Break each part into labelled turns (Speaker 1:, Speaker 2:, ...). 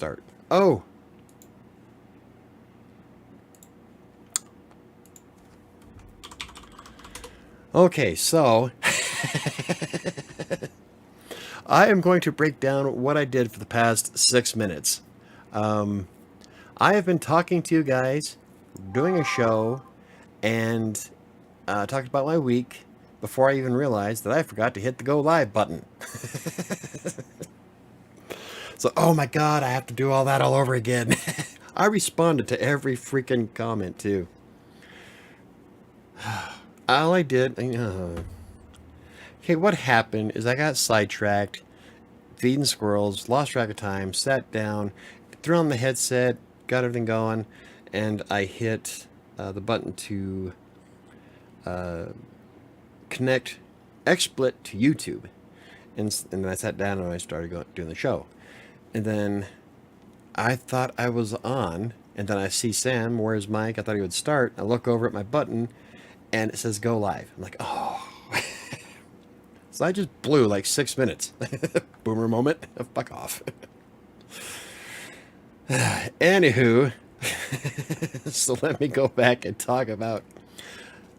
Speaker 1: Start. Oh! Okay, so I am going to break down what I did for the past 6 minutes. Um, I have been talking to you guys, doing a show, and talked about my week before I even realized that I forgot to hit the go live button. So, oh my god, I have to do all that all over again. I responded to every freaking comment too. All I did, okay, what happened is I got sidetracked, feeding squirrels, lost track of time, sat down, threw on the headset, got everything going, and I hit the button to connect XSplit to YouTube. And then I sat down and I started doing the show. And then I thought I was on, and then I see Sam, where's Mike? I thought he would start. I look over at my button, and it says go live. I'm like, oh. So I just blew like 6 minutes. Boomer moment. Fuck off. Anywho, so let me go back and talk about.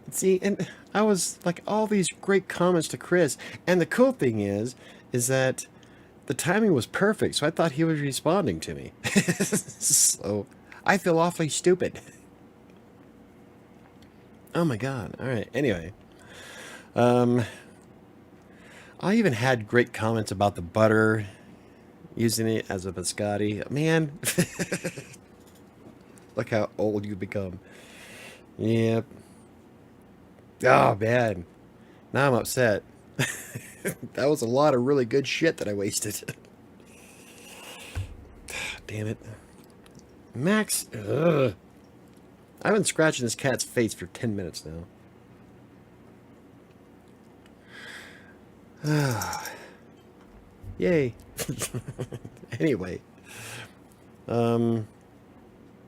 Speaker 1: See, and I was like all these great comments to Chris, and the cool thing is that the timing was perfect. So I thought he was responding to me. So I feel awfully stupid. Oh my god! All right. Anyway, I even had great comments about the butter, using it as a biscotti. Man, look how old you become. Yep. Oh man, now I'm upset. That was a lot of really good shit that I wasted. Damn it, Max. Ugh. I've been scratching this cat's face for 10 minutes now. Yay. Anyway,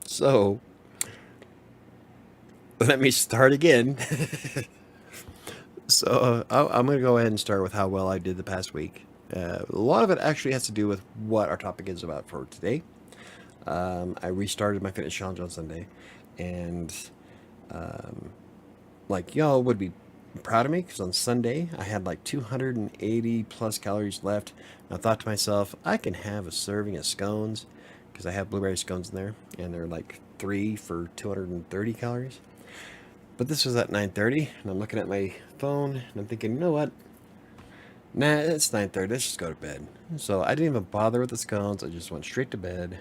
Speaker 1: so let me start again. So I'm going to go ahead and start with how well I did the past week. A lot of it actually has to do with what our topic is about for today. I restarted my fitness challenge on Sunday, and like y'all would be proud of me because on Sunday I had like 280 plus calories left. And I thought to myself, I can have a serving of scones because I have blueberry scones in there, and they're like 3 for 230 calories. But this was at 9:30, and I'm looking at my phone, and I'm thinking, you know what? Nah, it's 9:30. Let's just go to bed. So I didn't even bother with the scones. I just went straight to bed.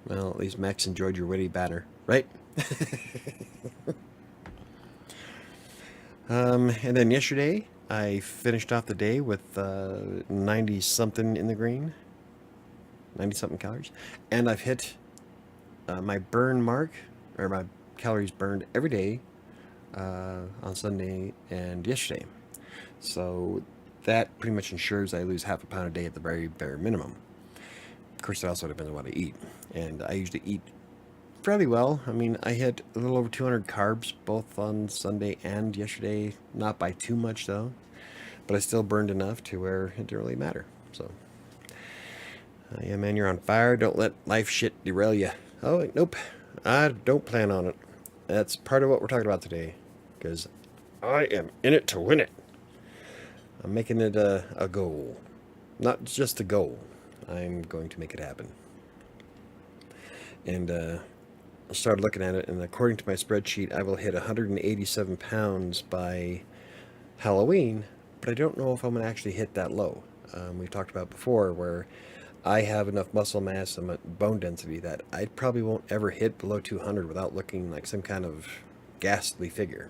Speaker 1: Well, at least Max enjoyed your witty batter, right? And then yesterday, I finished off the day with 90 something in the green, 90 something calories, and I've hit my burn mark, or my calories burned every day on Sunday and yesterday. So that pretty much ensures I lose half a pound a day at the very bare minimum. Of course, it also depends on what I eat, and I usually eat fairly well. I mean, I hit a little over 200 carbs both on Sunday and yesterday. Not by too much though, but I still burned enough to where it didn't really matter. So, yeah, man, you're on fire. Don't let life shit derail you. Oh, nope. I don't plan on it. That's part of what we're talking about today, because I am in it to win it. I'm making it a goal, not just a goal. I'm going to make it happen. And I started looking at it, and according to my spreadsheet, I will hit 187 pounds by Halloween, but I don't know if I'm going to actually hit that low. We've talked about before where I have enough muscle mass and bone density that I probably won't ever hit below 200 without looking like some kind of ghastly figure.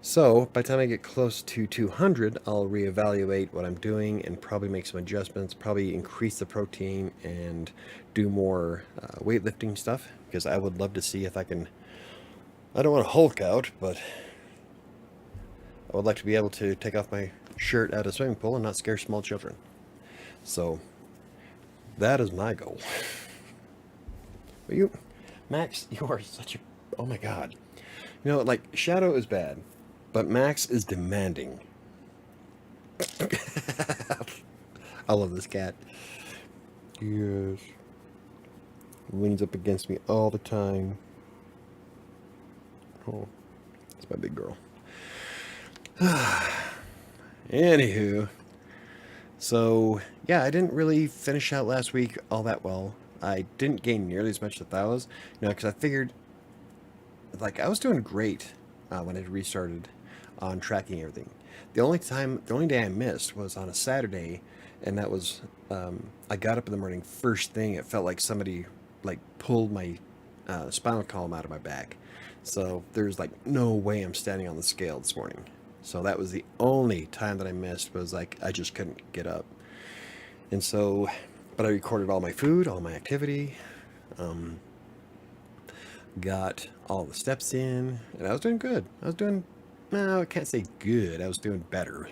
Speaker 1: So by the time I get close to 200, I'll reevaluate what I'm doing and probably make some adjustments, probably increase the protein and do more weightlifting stuff, because I would love to see if I can, I don't want to Hulk out, but I would like to be able to take off my shirt at a swimming pool and not scare small children. So that is my goal. But you, Max, you are such a, oh my god. You know, like, Shadow is bad, but Max is demanding. I love this cat. Yes. Leans up against me all the time. Oh, it's my big girl. Anywho, so yeah, I didn't really finish out last week all that well. I didn't gain nearly as much as I was, because I figured like I was doing great when I restarted on tracking everything. The only day I missed was on a Saturday, and that was I got up in the morning first thing. It felt like somebody like pulled my spinal column out of my back. So there's like no way I'm standing on the scale this morning. So that was the only time that I missed, was like I just couldn't get up. And so, but I recorded all my food, all my activity. Um, got all the steps in, and I was doing good. I was doing, no, I can't say good. I was doing better,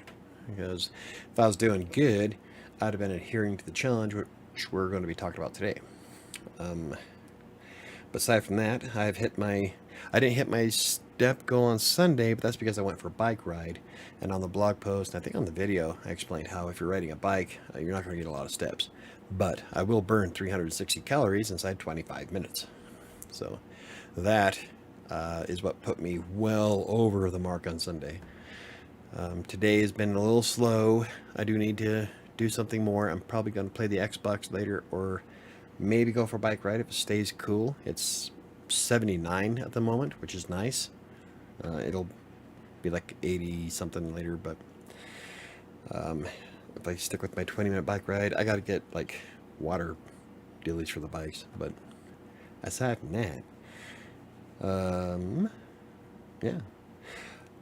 Speaker 1: because if I was doing good, I'd have been adhering to the challenge, which we're going to be talking about today. But aside from that, I didn't hit my step goal on Sunday, but that's because I went for a bike ride. And on the blog post, and I think on the video, I explained how if you're riding a bike, you're not going to get a lot of steps. But I will burn 360 calories inside 25 minutes. So that is what put me well over the mark on Sunday. Today has been a little slow. I do need to do something more. I'm probably going to play the Xbox later, or maybe go for a bike ride if it stays cool. It's 79 at the moment, which is nice. It'll be like 80 something later, but if I stick with my 20-minute bike ride, I got to get like water dealies for the bikes. But aside from that, yeah,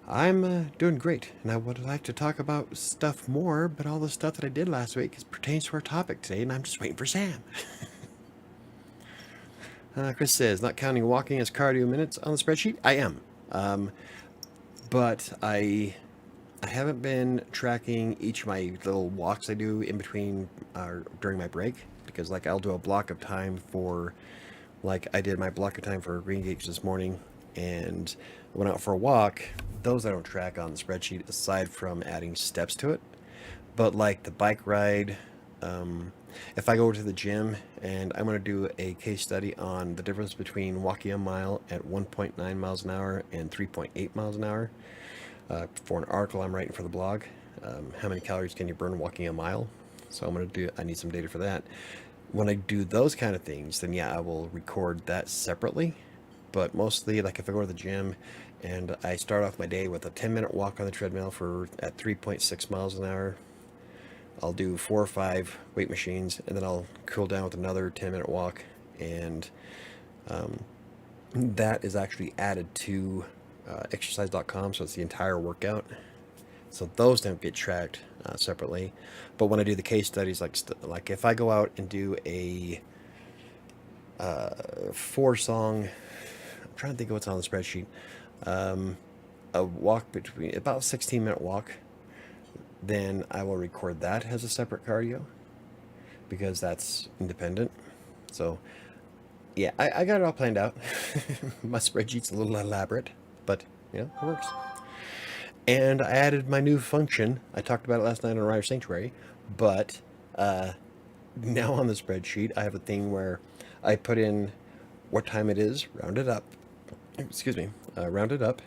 Speaker 1: I'm doing great, and I would like to talk about stuff more, but all the stuff that I did last week pertains to our topic today, and I'm just waiting for Sam. Chris says, not counting walking as cardio minutes on the spreadsheet. I am, but I haven't been tracking each of my little walks I do in between during my break, because like I'll do a block of time for, like I did my block of time for Green Gates this morning, and I went out for a walk. Those I don't track on the spreadsheet aside from adding steps to it. But like the bike ride, if I go to the gym and I'm going to do a case study on the difference between walking a mile at 1.9 miles an hour and 3.8 miles an hour, for an article I'm writing for the blog, how many calories can you burn walking a mile? So I need some data for that. When I do those kind of things, then yeah, I will record that separately. But mostly, like if I go to the gym and I start off my day with a 10-minute walk on the treadmill at 3.6 miles an hour, I'll do 4 or 5 weight machines, and then I'll cool down with another 10-minute walk, and that is actually added to exercise.com, so it's the entire workout. So those don't get tracked separately. But when I do the case studies, like if I go out and do a 4-song, I'm trying to think of what's on the spreadsheet, a walk between about a 16-minute walk, then I will record that as a separate cardio, because that's independent. So yeah, I got it all planned out. My spreadsheet's a little elaborate, but it works. And I added my new function. I talked about it last night on Rider Sanctuary, but now on the spreadsheet, I have a thing where I put in what time it is, round it up. Excuse me, round it up.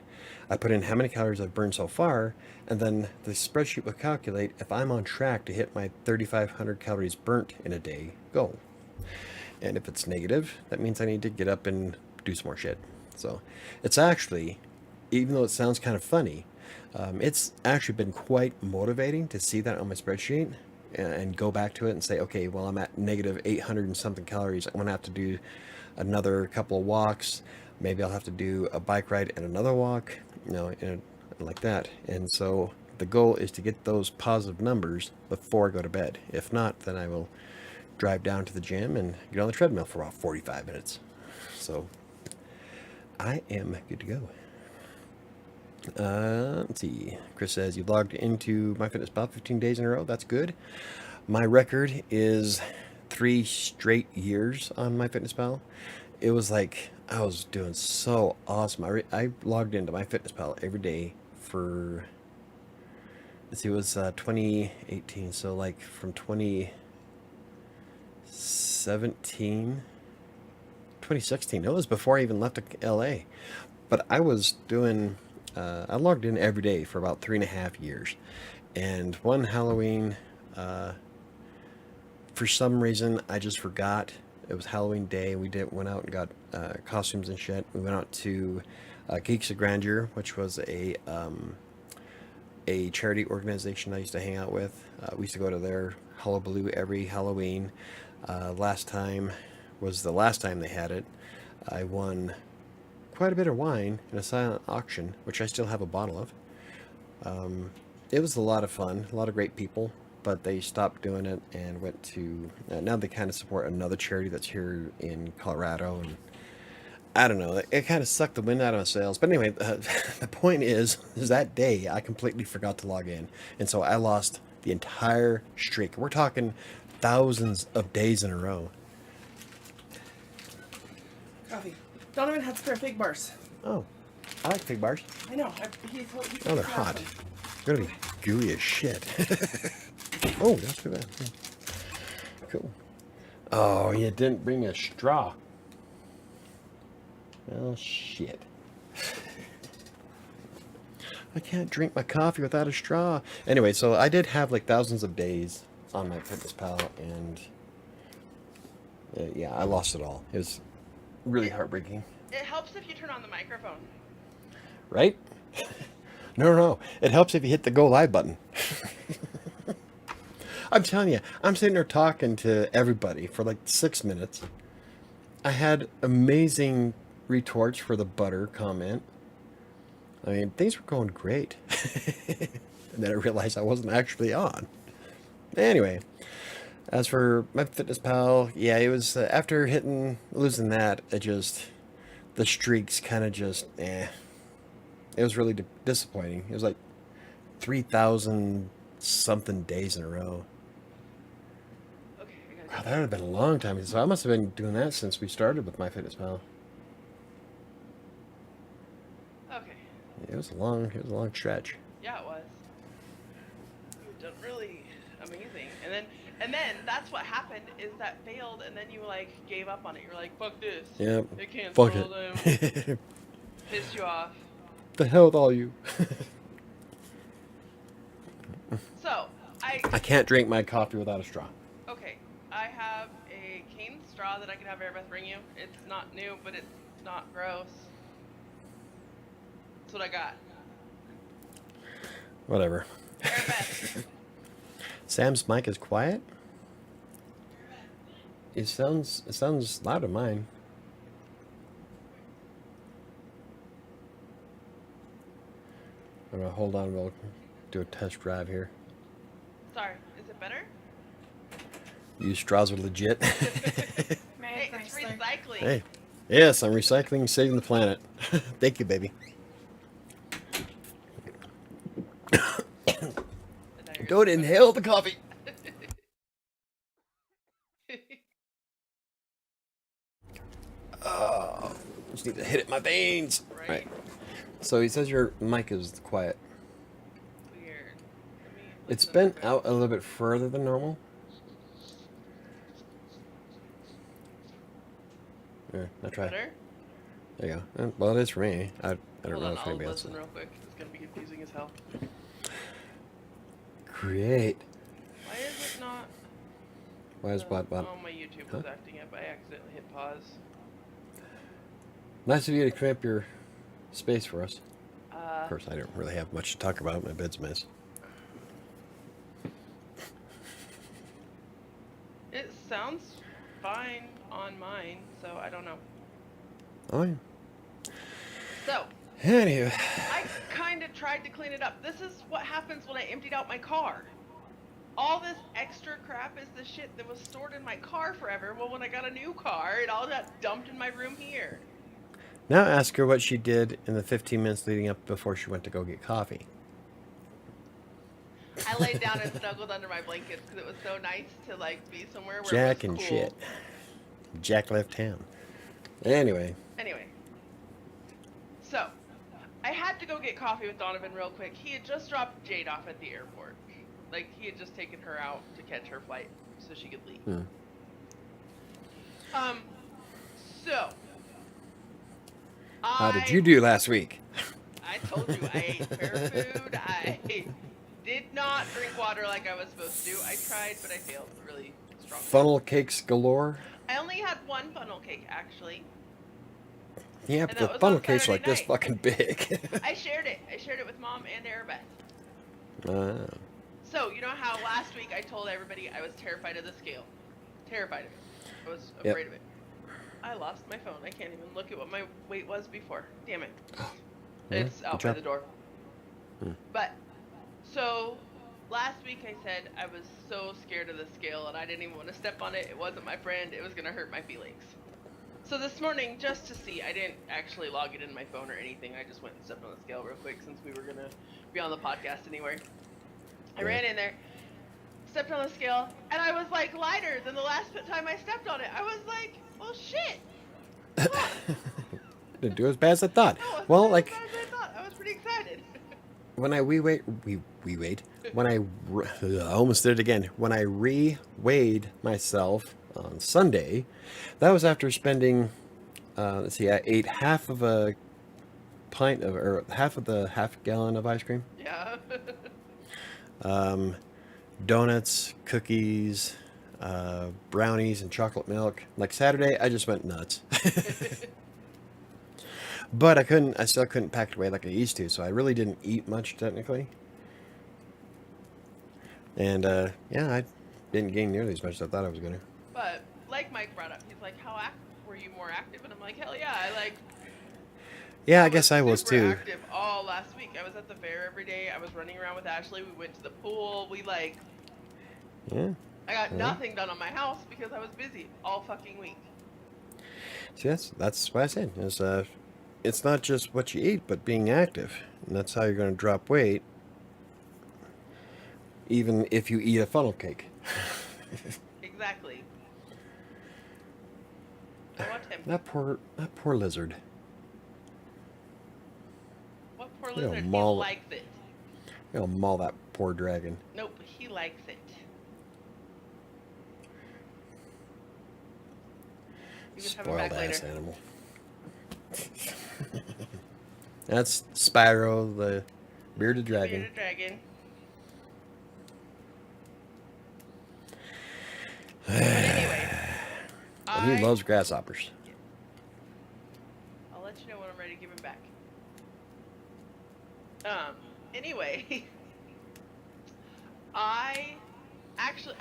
Speaker 1: I put in how many calories I've burned so far, and then the spreadsheet will calculate if I'm on track to hit my 3,500 calories burnt in a day goal. And if it's negative, that means I need to get up and do some more shit. So it's actually, even though it sounds kind of funny, it's actually been quite motivating to see that on my spreadsheet and go back to it and say, okay, well, I'm at negative 800 and something calories. I'm going to have to do another couple of walks. Maybe I'll have to do a bike ride and another walk, and like that. And so the goal is to get those positive numbers before I go to bed. If not, then I will drive down to the gym and get on the treadmill for about 45 minutes. So I am good to go. Let's see. Chris says, you've logged into MyFitnessPal 15 days in a row. That's good. My record is 3 straight years on MyFitnessPal. It was like I was doing so awesome. I logged into MyFitnessPal every day for let's see, it was 2018, so like from 2017, 2016. It was before I even left LA. But I was doing, I logged in every day for about 3.5 years. And one Halloween, uh, for some reason, I just forgot it was Halloween day. Went out and got costumes and shit. We went out to Geeks of Grandeur, which was a charity organization I used to hang out with. We used to go to their Hullabaloo every Halloween. Last time was the last time they had it. I won quite a bit of wine in a silent auction, which I still have a bottle of. It was a lot of fun, a lot of great people, but they stopped doing it and went to. Now they kind of support another charity that's here in Colorado, and I don't know. It kind of sucked the wind out of my sails. But anyway, the point is that day I completely forgot to log in, and so I lost the entire streak. We're talking thousands of days in a row.
Speaker 2: Coffee. Donovan had spare fig bars.
Speaker 1: Oh, I like fig bars.
Speaker 2: I know. He
Speaker 1: Oh, they're hot. They're gonna be gooey as shit. Oh, that's too bad. Cool. Oh, you didn't bring a straw. Oh, shit. I can't drink my coffee without a straw. Anyway, so I did have like thousands of days on my MyFitnessPal, and yeah, I lost it all. It was really heartbreaking.
Speaker 2: It helps if you turn on the microphone.
Speaker 1: Right? No. It helps if you hit the go live button. I'm telling you, I'm sitting there talking to everybody for like 6 minutes. I had amazing retorts for the butter comment. I mean, things were going great. And then I realized I wasn't actually on. Anyway, as for MyFitnessPal, yeah, it was after losing that, the streaks kind of It was really disappointing. It was like 3,000 something days in a row.
Speaker 2: Okay,
Speaker 1: Wow, that would have been a long time. So I must have been doing that since we started with MyFitnessPal.
Speaker 2: Okay.
Speaker 1: It was a long stretch.
Speaker 2: Yeah, it was. You've done really amazing. And then that's what happened is that failed, and then you like gave up on it. You were like, fuck this.
Speaker 1: Yep.
Speaker 2: It can't
Speaker 1: Fuck
Speaker 2: slow
Speaker 1: it.
Speaker 2: down. Pissed you off.
Speaker 1: The hell with all you.
Speaker 2: So,
Speaker 1: I can't drink my coffee without a straw.
Speaker 2: okay, I have a cane straw that I can have Airbeth bring you. It's not new, but it's not gross. That's what I got.
Speaker 1: Whatever.
Speaker 2: Airbeth.
Speaker 1: Sam's mic is quiet. It sounds loud in mine. I'm gonna hold on. We'll do a test drive here.
Speaker 2: Sorry, is it better?
Speaker 1: Use straws are legit.
Speaker 2: Hey, it's recycling.
Speaker 1: Hey, yes, I'm recycling, saving the planet. Thank you, baby. Don't inhale the coffee. Oh, just need to hit it in my veins. Right. So he says your mic is quiet.
Speaker 2: Weird.
Speaker 1: It's been out a little bit further than normal. Here, I try.
Speaker 2: Better?
Speaker 1: There you go. Well, it is for me. I don't
Speaker 2: Hold
Speaker 1: know
Speaker 2: on,
Speaker 1: if
Speaker 2: I'll
Speaker 1: anybody else.
Speaker 2: listen real quick. It's gonna be confusing as hell.
Speaker 1: Great.
Speaker 2: Why is it not?
Speaker 1: Why is what?
Speaker 2: Oh, my YouTube was acting up. I accidentally hit pause.
Speaker 1: Nice of you to clear up your space for us. Of
Speaker 2: Uh,
Speaker 1: course, I don't really have much to talk about. My bed's a mess.
Speaker 2: it sounds fine on mine, so I don't know.
Speaker 1: Oh, yeah.
Speaker 2: So,
Speaker 1: Anywho.
Speaker 2: I kind of tried to clean it up. This is what happens when I emptied out my car. All this extra crap is the shit that was stored in my car forever. Well, when I got a new car, it all got dumped in my room here.
Speaker 1: Now ask her what she did in the 15 minutes leading up before she went to go get coffee.
Speaker 2: I laid down and snuggled under my blankets because it was so nice to like be somewhere where
Speaker 1: Jack
Speaker 2: it
Speaker 1: and
Speaker 2: was cool.
Speaker 1: shit. Jack left town. Anyway.
Speaker 2: Anyway, so I had to go get coffee with Donovan real quick. He had just dropped Jade off at the airport. Like, he had just taken her out to catch her flight so she could leave.
Speaker 1: Hmm.
Speaker 2: So.
Speaker 1: How did you do last week?
Speaker 2: I told you, I ate fair food. I did not drink water like I was supposed to. I tried, but I failed really strongly.
Speaker 1: Funnel cakes galore.
Speaker 2: I only had one funnel cake, actually.
Speaker 1: Yeah,
Speaker 2: And
Speaker 1: but
Speaker 2: that
Speaker 1: the
Speaker 2: was
Speaker 1: funnel
Speaker 2: on
Speaker 1: cake's like
Speaker 2: Saturday
Speaker 1: this
Speaker 2: night.
Speaker 1: fucking big.
Speaker 2: I shared it. I shared it with Mom and Arabeth.
Speaker 1: Ah.
Speaker 2: So, you know how last week I told everybody I was terrified of the scale? Terrified of it. I was
Speaker 1: Yep.
Speaker 2: afraid of it. I lost my phone. I can't even look at what my weight was before. Damn it. It's
Speaker 1: Well,
Speaker 2: out
Speaker 1: good
Speaker 2: by
Speaker 1: job.
Speaker 2: the door.
Speaker 1: Hmm.
Speaker 2: But, so, last week I said I was so scared of the scale and I didn't even want to step on it. It wasn't my friend. It was going to hurt my feelings. So this morning, just to see, I didn't actually log it in my phone or anything. I just went and stepped on the scale real quick since we were going to be on the podcast anyway. I ran in there, stepped on the scale, and I was like lighter than the last time I stepped on it. I was like, well, shit.
Speaker 1: Didn't do as bad as I thought.
Speaker 2: That wasn't
Speaker 1: Well,
Speaker 2: as
Speaker 1: like
Speaker 2: bad as I thought. I was pretty excited.
Speaker 1: when I I almost did it again. When I re-weighed myself on Sunday, that was after spending. Let's see, I ate half of a pint of, or half of the half gallon of ice cream.
Speaker 2: Yeah.
Speaker 1: Donuts, cookies, brownies, and chocolate milk. Like Saturday, I just went nuts. But I still couldn't pack it away like I used to, so I really didn't eat much technically. And yeah, I didn't gain nearly as much as I thought I was gonna.
Speaker 2: But like Mike brought up, he's like, "How were you more active?" And I'm like, "Hell yeah,
Speaker 1: Yeah, I guess I was
Speaker 2: super
Speaker 1: too.
Speaker 2: active all last week. I was at the fair every day. I was running around with Ashley. We went to the pool.
Speaker 1: Yeah.
Speaker 2: I got
Speaker 1: Yeah.
Speaker 2: nothing done on my house because I was busy all fucking week.
Speaker 1: See, that's what I said. It's not just what you eat, but being active, and that's how you're gonna drop weight. Even if you eat a funnel cake.
Speaker 2: Exactly. I want him.
Speaker 1: That poor lizard.
Speaker 2: What poor
Speaker 1: We'll
Speaker 2: lizard? He
Speaker 1: maul it.
Speaker 2: likes it.
Speaker 1: I'll maul that poor dragon.
Speaker 2: Nope, he likes it. You can have him
Speaker 1: Spoiled
Speaker 2: back
Speaker 1: ass
Speaker 2: later.
Speaker 1: animal. That's Spyro, the bearded dragon.
Speaker 2: Bearded dragon. But anyway,
Speaker 1: And he loves grasshoppers.
Speaker 2: I'll let you know when I'm ready to give him back. Anyway, I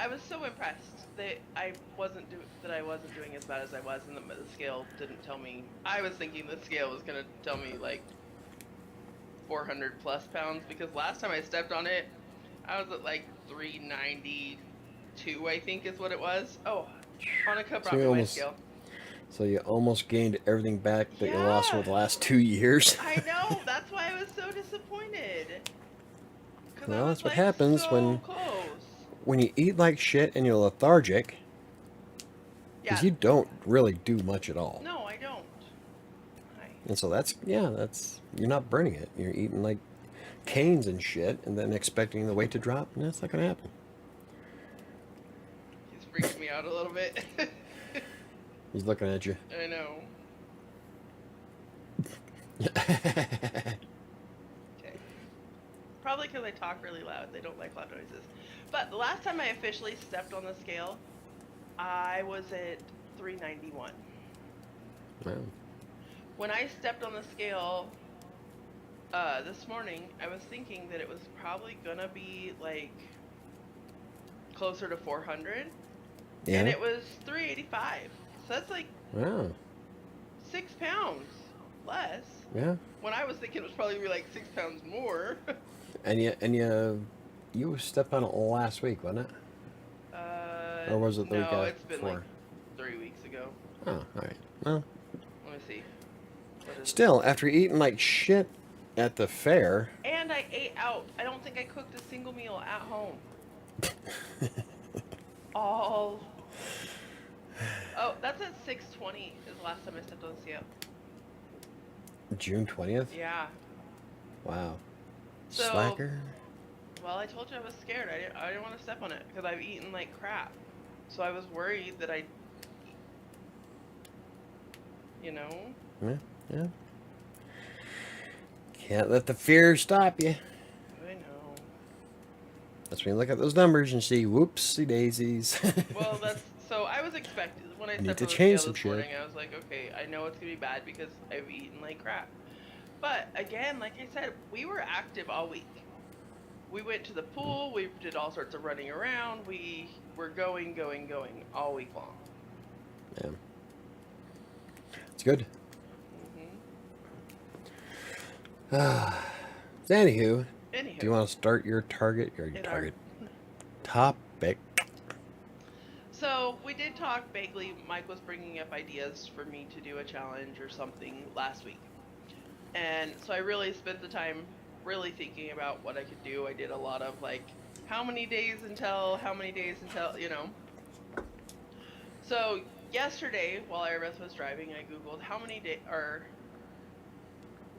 Speaker 2: was so impressed that I wasn't doing as bad as I was, and the scale didn't tell me. I was thinking the scale was gonna tell me like 400 plus pounds, because last time I stepped on it, I was at like 392, I think is what it was. Oh, Hanukkah brought me my scale.
Speaker 1: So you almost gained everything back that you lost
Speaker 2: Yeah.
Speaker 1: over the last 2 years.
Speaker 2: I know, that's why I was so disappointed. 'Cause I
Speaker 1: Well,
Speaker 2: was,
Speaker 1: that's what
Speaker 2: like,
Speaker 1: happens
Speaker 2: so close.
Speaker 1: when you eat like shit and you're lethargic,
Speaker 2: Yeah.
Speaker 1: because you don't really do much at all.
Speaker 2: No, I don't.
Speaker 1: And so that's you're not burning it. You're eating like canes and shit, and then expecting the weight to drop, and that's not gonna happen.
Speaker 2: He's freaking me out a little bit.
Speaker 1: He's looking at you.
Speaker 2: I know. Okay. Probably because I talk really loud. They don't like loud noises. But the last time I officially stepped on the scale, I was at 391.
Speaker 1: Wow.
Speaker 2: When I stepped on the scale this morning, I was thinking that it was probably gonna be like closer to 400,
Speaker 1: Yeah.
Speaker 2: and it was 385. So that's like
Speaker 1: Wow.
Speaker 2: 6 pounds less.
Speaker 1: Yeah.
Speaker 2: When I was thinking it was probably gonna be like 6 pounds more.
Speaker 1: And you stepped on it last week, wasn't it? Or was it the week
Speaker 2: no, it's been
Speaker 1: before?
Speaker 2: like 3 weeks ago.
Speaker 1: Oh, all right. Well,
Speaker 2: Let me see. What is
Speaker 1: still, after eating like shit at the fair.
Speaker 2: it? And I ate out. I don't think I cooked a single meal at home. All. Oh, that's at 6:20 is the last time I stepped on the scale.
Speaker 1: June 20th.
Speaker 2: Yeah.
Speaker 1: Wow.
Speaker 2: So,
Speaker 1: Slacker.
Speaker 2: well, I told you I was scared. I didn't want to step on it because I've eaten like crap. So I was worried that I'd, you know.
Speaker 1: Yeah. Yeah. Can't let the fear stop you.
Speaker 2: I know.
Speaker 1: That's when you look at those numbers and see, whoopsie daisies.
Speaker 2: Well, that's so. I was expecting when I
Speaker 1: I need
Speaker 2: stepped
Speaker 1: to
Speaker 2: on the
Speaker 1: change
Speaker 2: scale
Speaker 1: some
Speaker 2: this
Speaker 1: shit.
Speaker 2: morning. I was like, okay, I know it's gonna be bad because I've eaten like crap. But again, like I said, we were active all week. We went to the pool. We did all sorts of running around. We were going all week long.
Speaker 1: Yeah. It's good.
Speaker 2: Hmm.
Speaker 1: Anywho,
Speaker 2: Anywho,
Speaker 1: do you want to start your target?
Speaker 2: in our
Speaker 1: Topic.
Speaker 2: so we did talk vaguely. Mike was bringing up ideas for me to do a challenge or something last week, and so I really spent the time really thinking about what I could do. I did a lot of like, how many days until, you know. So yesterday, while Iris was driving, I googled how many days or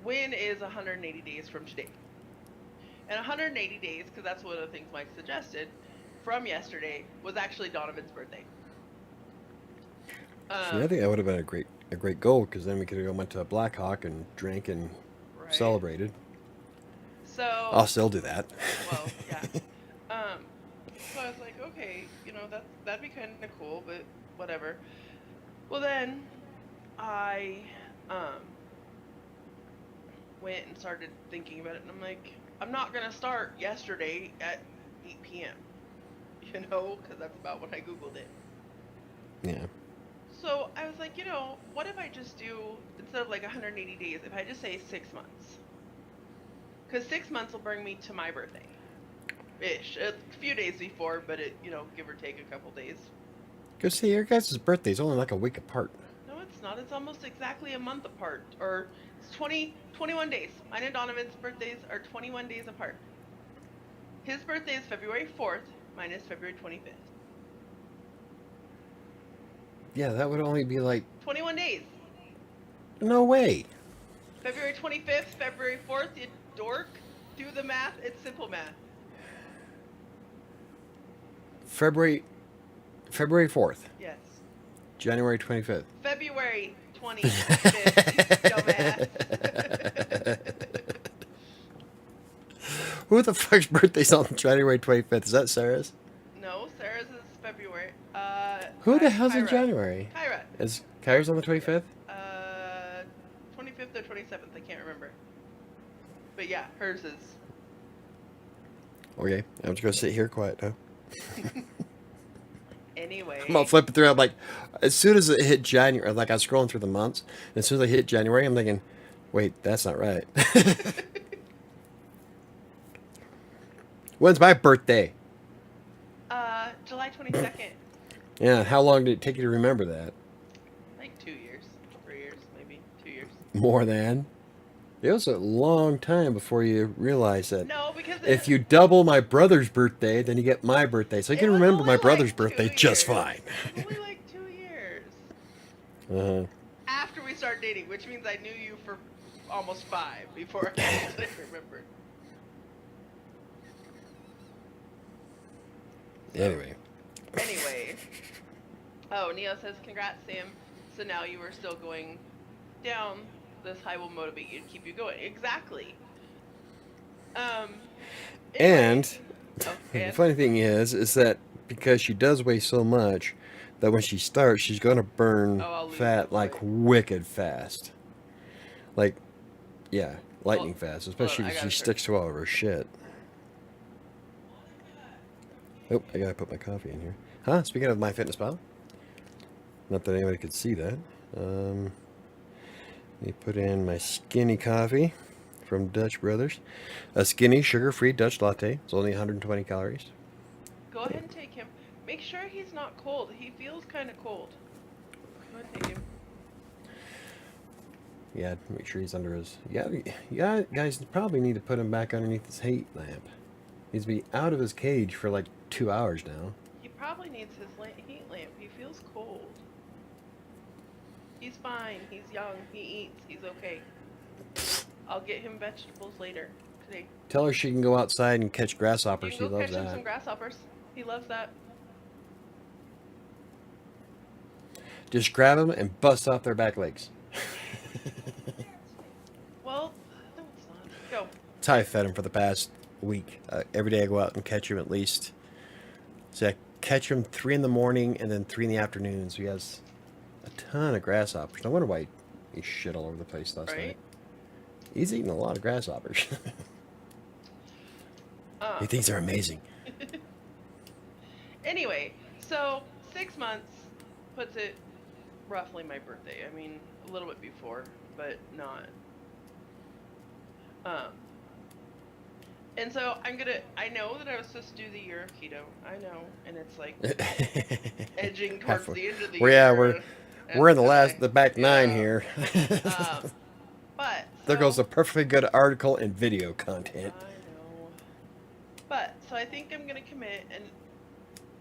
Speaker 2: when is 180 days from today. And 180 days, because that's one of the things Mike suggested from yesterday, was actually Donovan's birthday.
Speaker 1: See, I think that would have been a great goal because then we could have went to Blackhawk and drank and
Speaker 2: Right.
Speaker 1: celebrated.
Speaker 2: So,
Speaker 1: I'll still do that.
Speaker 2: well, yeah. Um, so I was like, okay, you know, that'd be kind of cool, but whatever. Well, then I went and started thinking about it, and I'm like, I'm not gonna start yesterday at 8 p.m. You know, because that's about when I googled it.
Speaker 1: Yeah.
Speaker 2: So I was like, you know, what if I just do, instead of like 180 days, if I just say 6 months? Because 6 months will bring me to my birthday. Ish. A few days before, but it, you know, give or take a couple days.
Speaker 1: Go see, your guys' birthday's only like a week apart.
Speaker 2: No, it's not. It's almost exactly a month apart. Or it's 21 days. Mine and Donovan's birthdays are 21 days apart. His birthday is February 4th. Mine is February 25th.
Speaker 1: Yeah, that would only be like
Speaker 2: 21 days.
Speaker 1: no way.
Speaker 2: February 25th, February 4th, you dork. Do the math. It's simple math.
Speaker 1: February 4th.
Speaker 2: Yes.
Speaker 1: January 25th.
Speaker 2: February 25th, you dumbass.
Speaker 1: Who the fuck's birthday's on January 25th? Is that Sarah's?
Speaker 2: No, Sarah's is February.
Speaker 1: Who the hell's in
Speaker 2: Kyra.
Speaker 1: January?
Speaker 2: Kyra.
Speaker 1: Is Kyra's on the 25th?
Speaker 2: 25th or 27th, I can't remember. But yeah, hers is.
Speaker 1: Okay, I'm just gonna sit here quiet now.
Speaker 2: Anyway.
Speaker 1: I'm all flipping through. I'm like, as soon as it hit January, like I was scrolling through the months, and as soon as I hit January, I'm thinking, wait, that's not right. When's my birthday?
Speaker 2: July 22nd.
Speaker 1: Yeah, how long did it take you to remember that?
Speaker 2: Like 2 years. 3 years, maybe. 2 years.
Speaker 1: More than? It was a long time before you realized that.
Speaker 2: No, because
Speaker 1: If you double my brother's birthday, then you get my birthday. So I can
Speaker 2: it was
Speaker 1: remember
Speaker 2: only
Speaker 1: my brother's
Speaker 2: like
Speaker 1: birthday
Speaker 2: 2
Speaker 1: just
Speaker 2: years.
Speaker 1: fine.
Speaker 2: It was only like 2 years.
Speaker 1: Uh-huh.
Speaker 2: After we started dating, which means I knew you for almost 5 before I actually remembered.
Speaker 1: Anyway.
Speaker 2: Oh, Neo says, congrats, Sam. So now you are still going down. This high will motivate you to keep you going. Exactly. Anyway.
Speaker 1: And
Speaker 2: Oh,
Speaker 1: the
Speaker 2: and?
Speaker 1: funny thing is that because she does weigh so much, that when she starts, she's going to burn
Speaker 2: Oh, I'll lose
Speaker 1: fat
Speaker 2: it,
Speaker 1: like
Speaker 2: boy.
Speaker 1: wicked fast. Like, yeah, lightning fast, especially
Speaker 2: I
Speaker 1: if she
Speaker 2: gotta
Speaker 1: sticks to all of her shit. Oh, I gotta put my coffee in here. Huh? Speaking of MyFitnessPal. Not that anybody could see that. Let me put in my skinny coffee from Dutch Brothers. A skinny, sugar-free Dutch latte. It's only 120 calories.
Speaker 2: Go ahead and take him. Make sure he's not cold. He feels kind of cold. Go ahead and take him.
Speaker 1: Yeah, make sure he's under his... Yeah, guys probably need to put him back underneath his heat lamp. He's be out of his cage for like 2 hours now.
Speaker 2: He probably needs his heat lamp. He feels cold. He's fine. He's young. He eats. He's okay. I'll get him vegetables later today.
Speaker 1: Tell her she can go outside and catch
Speaker 2: You
Speaker 1: grasshoppers.
Speaker 2: can
Speaker 1: She
Speaker 2: go
Speaker 1: loves
Speaker 2: catch him
Speaker 1: that.
Speaker 2: some grasshoppers. He loves that.
Speaker 1: Just grab them and bust off their back legs.
Speaker 2: Well, no, it's not. Go.
Speaker 1: That's how I fed him for the past week. Every day I go out and catch him at least. So I catch him 3 in the morning and then 3 in the afternoon. So he has a ton of grasshoppers. No wonder why he shit all over the place last
Speaker 2: Right?
Speaker 1: night. He's eating a lot of grasshoppers. He thinks they're amazing.
Speaker 2: Anyway, so 6 months puts it roughly my birthday. I mean, a little bit before, but not. And so I know that I was supposed to do the year of keto. I know, and it's like edging towards
Speaker 1: Halfway.
Speaker 2: the end of the
Speaker 1: Well,
Speaker 2: year.
Speaker 1: yeah, we're in
Speaker 2: and
Speaker 1: the back 9
Speaker 2: yeah.
Speaker 1: here.
Speaker 2: But
Speaker 1: There
Speaker 2: so-
Speaker 1: goes a perfectly good article and video content.
Speaker 2: I know. But so I think I'm gonna commit, and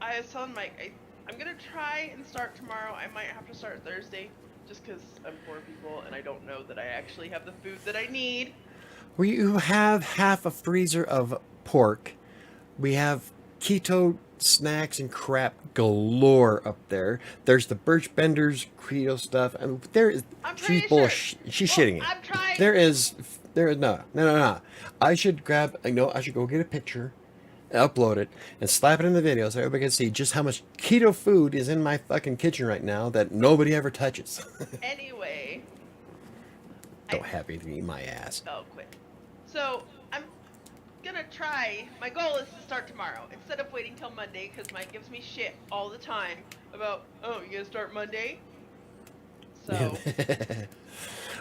Speaker 2: I was telling Mike I'm gonna try and start tomorrow. I might have to start Thursday, just because I'm poor people and I don't know that I actually have the food that I need.
Speaker 1: We have half a freezer of pork. We have keto snacks and crap galore up there. There's the Birch Benders keto stuff. I mean, there is.
Speaker 2: I'm
Speaker 1: She's
Speaker 2: pretty
Speaker 1: bullshit.
Speaker 2: sure.
Speaker 1: She's
Speaker 2: Well,
Speaker 1: shitting it.
Speaker 2: I'm trying.
Speaker 1: There is no. I should grab. I should go get a picture, upload it, and slap it in the video so everybody can see just how much keto food is in my fucking kitchen right now that nobody ever touches.
Speaker 2: Anyway.
Speaker 1: Don't have anything in my ass.
Speaker 2: Oh, quit. So I'm gonna try. My goal is to start tomorrow instead of waiting till Monday, because Mike gives me shit all the time about, oh, you gonna start Monday? So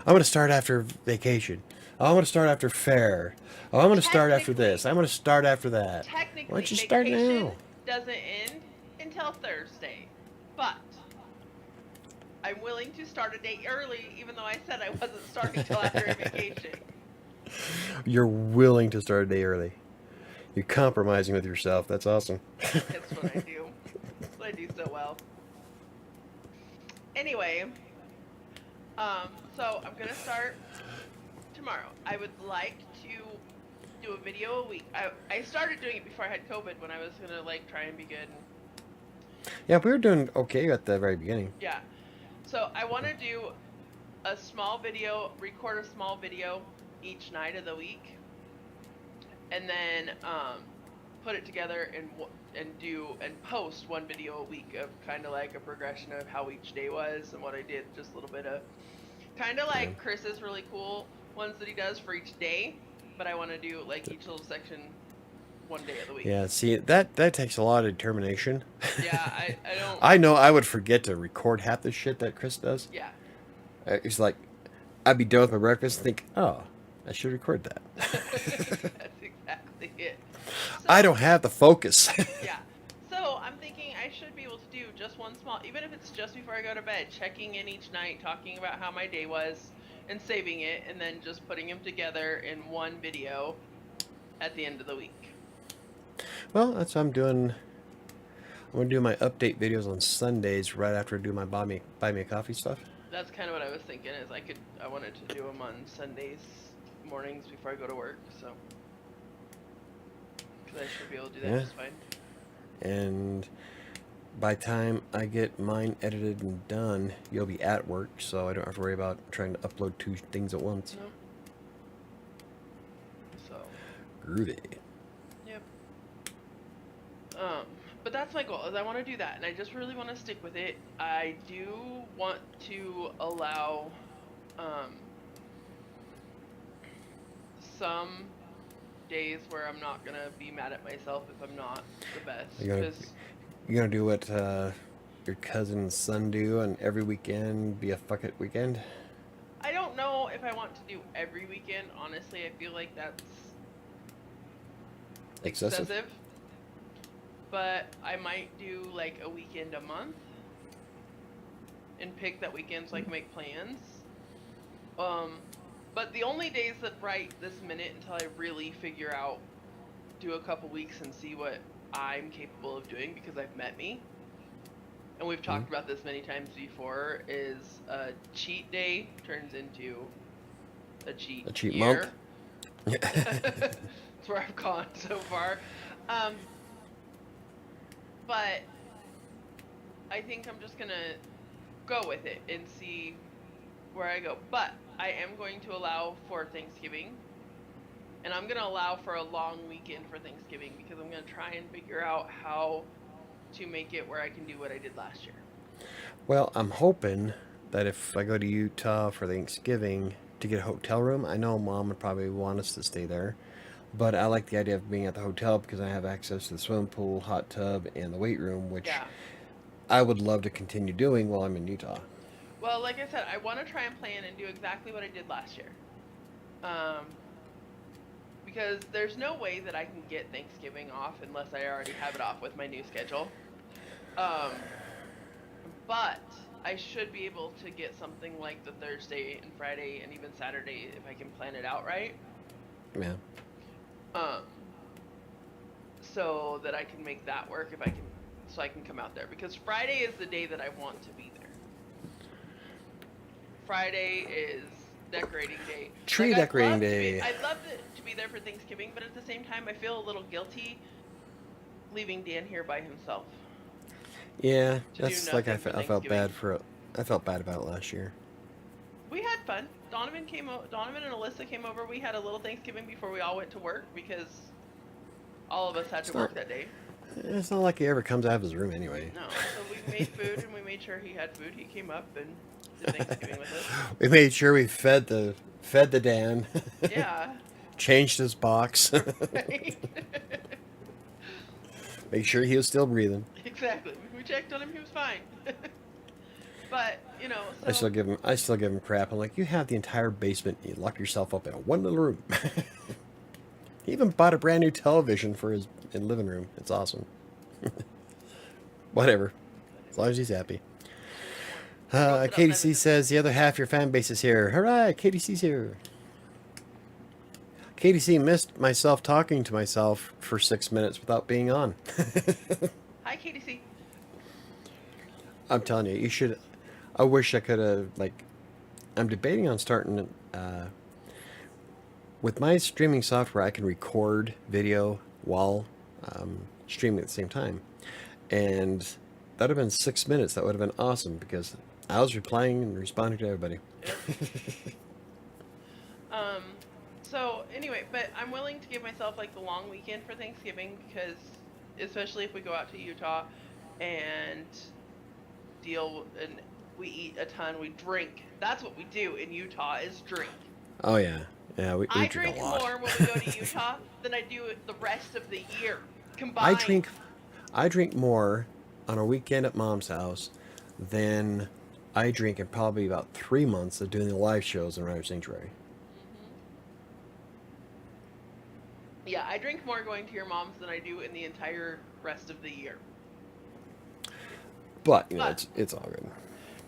Speaker 1: I'm gonna start after vacation. I'm gonna start after fair. Oh, I'm gonna start after this. I'm gonna start after that.
Speaker 2: technically,
Speaker 1: Why don't you start
Speaker 2: vacation
Speaker 1: now?
Speaker 2: doesn't end until Thursday, but I'm willing to start a day early, even though I said I wasn't starting till after vacation.
Speaker 1: You're willing to start a day early. You're compromising with yourself. That's awesome.
Speaker 2: That's what I do. That's what I do so well. Anyway, so I'm gonna start tomorrow. I would like to do a video a week. I started doing it before I had COVID, when I was gonna like try and be good.
Speaker 1: Yeah, we were doing okay at the very beginning.
Speaker 2: Yeah. So I want to do a small video, record a small video each night of the week, and then put it together and post one video a week of kind of like a progression of how each day was and what I did. Just a little bit of kind of like Chris's really cool ones that he does for each day, but I want to do like each little section one day of the week.
Speaker 1: Yeah, see, that takes a lot of determination.
Speaker 2: Yeah, I don't.
Speaker 1: I know I would forget to record half the shit that Chris does.
Speaker 2: Yeah.
Speaker 1: It's like, I'd be done with my breakfast and think, oh, I should record that.
Speaker 2: That's exactly it. So,
Speaker 1: I don't have the focus.
Speaker 2: Yeah. So I'm thinking I should be able to do just one small, even if it's just before I go to bed, checking in each night, talking about how my day was, and saving it, and then just putting them together in one video at the end of the week.
Speaker 1: Well, that's what I'm doing. I'm gonna do my update videos on Sundays right after I do my buy me a coffee stuff.
Speaker 2: That's kind of what I was thinking. Is I wanted to do them on Sundays mornings before I go to work, so because I should be able to do that
Speaker 1: Yeah.
Speaker 2: just fine.
Speaker 1: And by the time I get mine edited and done, you'll be at work, so I don't have to worry about trying to upload 2 things at once.
Speaker 2: No. So.
Speaker 1: Groovy.
Speaker 2: Yep. But that's my goal, is I want to do that, and I just really want to stick with it. I do want to allow, some days where I'm not gonna be mad at myself if I'm not the best.
Speaker 1: You're gonna,
Speaker 2: 'Cause
Speaker 1: you're gonna do what your cousin and son do, and every weekend be a fuck it weekend?
Speaker 2: I don't know if I want to do every weekend. Honestly, I feel like that's excessive. But I might do like a weekend a month and pick that weekend so I can make plans. But the only days that right this minute until I really figure out, do a couple weeks and see what I'm capable of doing, because I've met me. And we've talked about this many times before, is a cheat day turns into a cheat
Speaker 1: A cheap
Speaker 2: year.
Speaker 1: month.
Speaker 2: That's where I've gone so far. Um, but I think I'm just gonna go with it and see where I go. But I am going to allow for Thanksgiving, and I'm gonna allow for a long weekend for Thanksgiving because I'm gonna try and figure out how to make it where I can do what I did last year.
Speaker 1: Well, I'm hoping that if I go to Utah for Thanksgiving to get a hotel room, I know Mom would probably want us to stay there. But I like the idea of being at the hotel because I have access to the swimming pool, hot tub, and the weight room, which
Speaker 2: Yeah.
Speaker 1: I would love to continue doing while I'm in Utah.
Speaker 2: Well, like I said, I want to try and plan and do exactly what I did last year. Um, because there's no way that I can get Thanksgiving off unless I already have it off with my new schedule. Um, but I should be able to get something like the Thursday and Friday and even Saturday if I can plan it out right.
Speaker 1: Yeah.
Speaker 2: Um, so that I can make that work if I can, so I can come out there because Friday is the day that I want to be there. Friday is decorating day.
Speaker 1: Tree
Speaker 2: Like,
Speaker 1: decorating day.
Speaker 2: I'd love to be there for Thanksgiving, but at the same time, I feel a little guilty leaving Dan here by himself.
Speaker 1: Yeah,
Speaker 2: To
Speaker 1: that's
Speaker 2: do
Speaker 1: like
Speaker 2: nothing for
Speaker 1: I felt bad
Speaker 2: Thanksgiving.
Speaker 1: I felt bad about it last year.
Speaker 2: We had fun. Donovan Donovan and Alyssa came over. We had a little Thanksgiving before we all went to work because all of us had
Speaker 1: It's
Speaker 2: to
Speaker 1: not
Speaker 2: work that day.
Speaker 1: it's not like he ever comes out of his room anyway.
Speaker 2: No, so we made food and we made sure he had food. He came up and did Thanksgiving with us.
Speaker 1: We made sure we fed the Dan,
Speaker 2: Yeah.
Speaker 1: changed his box,
Speaker 2: Right?
Speaker 1: make sure he was still breathing.
Speaker 2: Exactly. We checked on him. He was fine. But
Speaker 1: I still
Speaker 2: so
Speaker 1: give him crap. I'm like, you have the entire basement. You lock yourself up in a one little room. He even bought a brand new television for his living room. It's awesome. Whatever, as long as he's happy.
Speaker 2: roped it up
Speaker 1: KDC
Speaker 2: and
Speaker 1: says the other half of your fan base is here. Hooray! KDC's here. KDC missed myself talking to myself for 6 minutes without being on.
Speaker 2: hi, KDC.
Speaker 1: I'm telling you, you should. I wish I could have I'm debating on starting with my streaming software. I can record video while streaming at the same time, and that'd have been 6 minutes. That would have been awesome because I was replying and responding to everybody.
Speaker 2: Yep. Um. So anyway, but I'm willing to give myself like the long weekend for Thanksgiving because, especially if we go out to Utah, and and we eat a ton, we drink. That's what we do in Utah is drink.
Speaker 1: Oh yeah, yeah. We
Speaker 2: I
Speaker 1: drink
Speaker 2: drink
Speaker 1: a lot.
Speaker 2: more when we go to Utah than I do the rest of the year
Speaker 1: I
Speaker 2: combined.
Speaker 1: drink, I drink more on a weekend at Mom's house than I drink in probably about 3 months of doing the live shows in Rider Sanctuary.
Speaker 2: Yeah, I drink more going to your mom's than I do in the entire rest of the year.
Speaker 1: But
Speaker 2: But
Speaker 1: it's all good.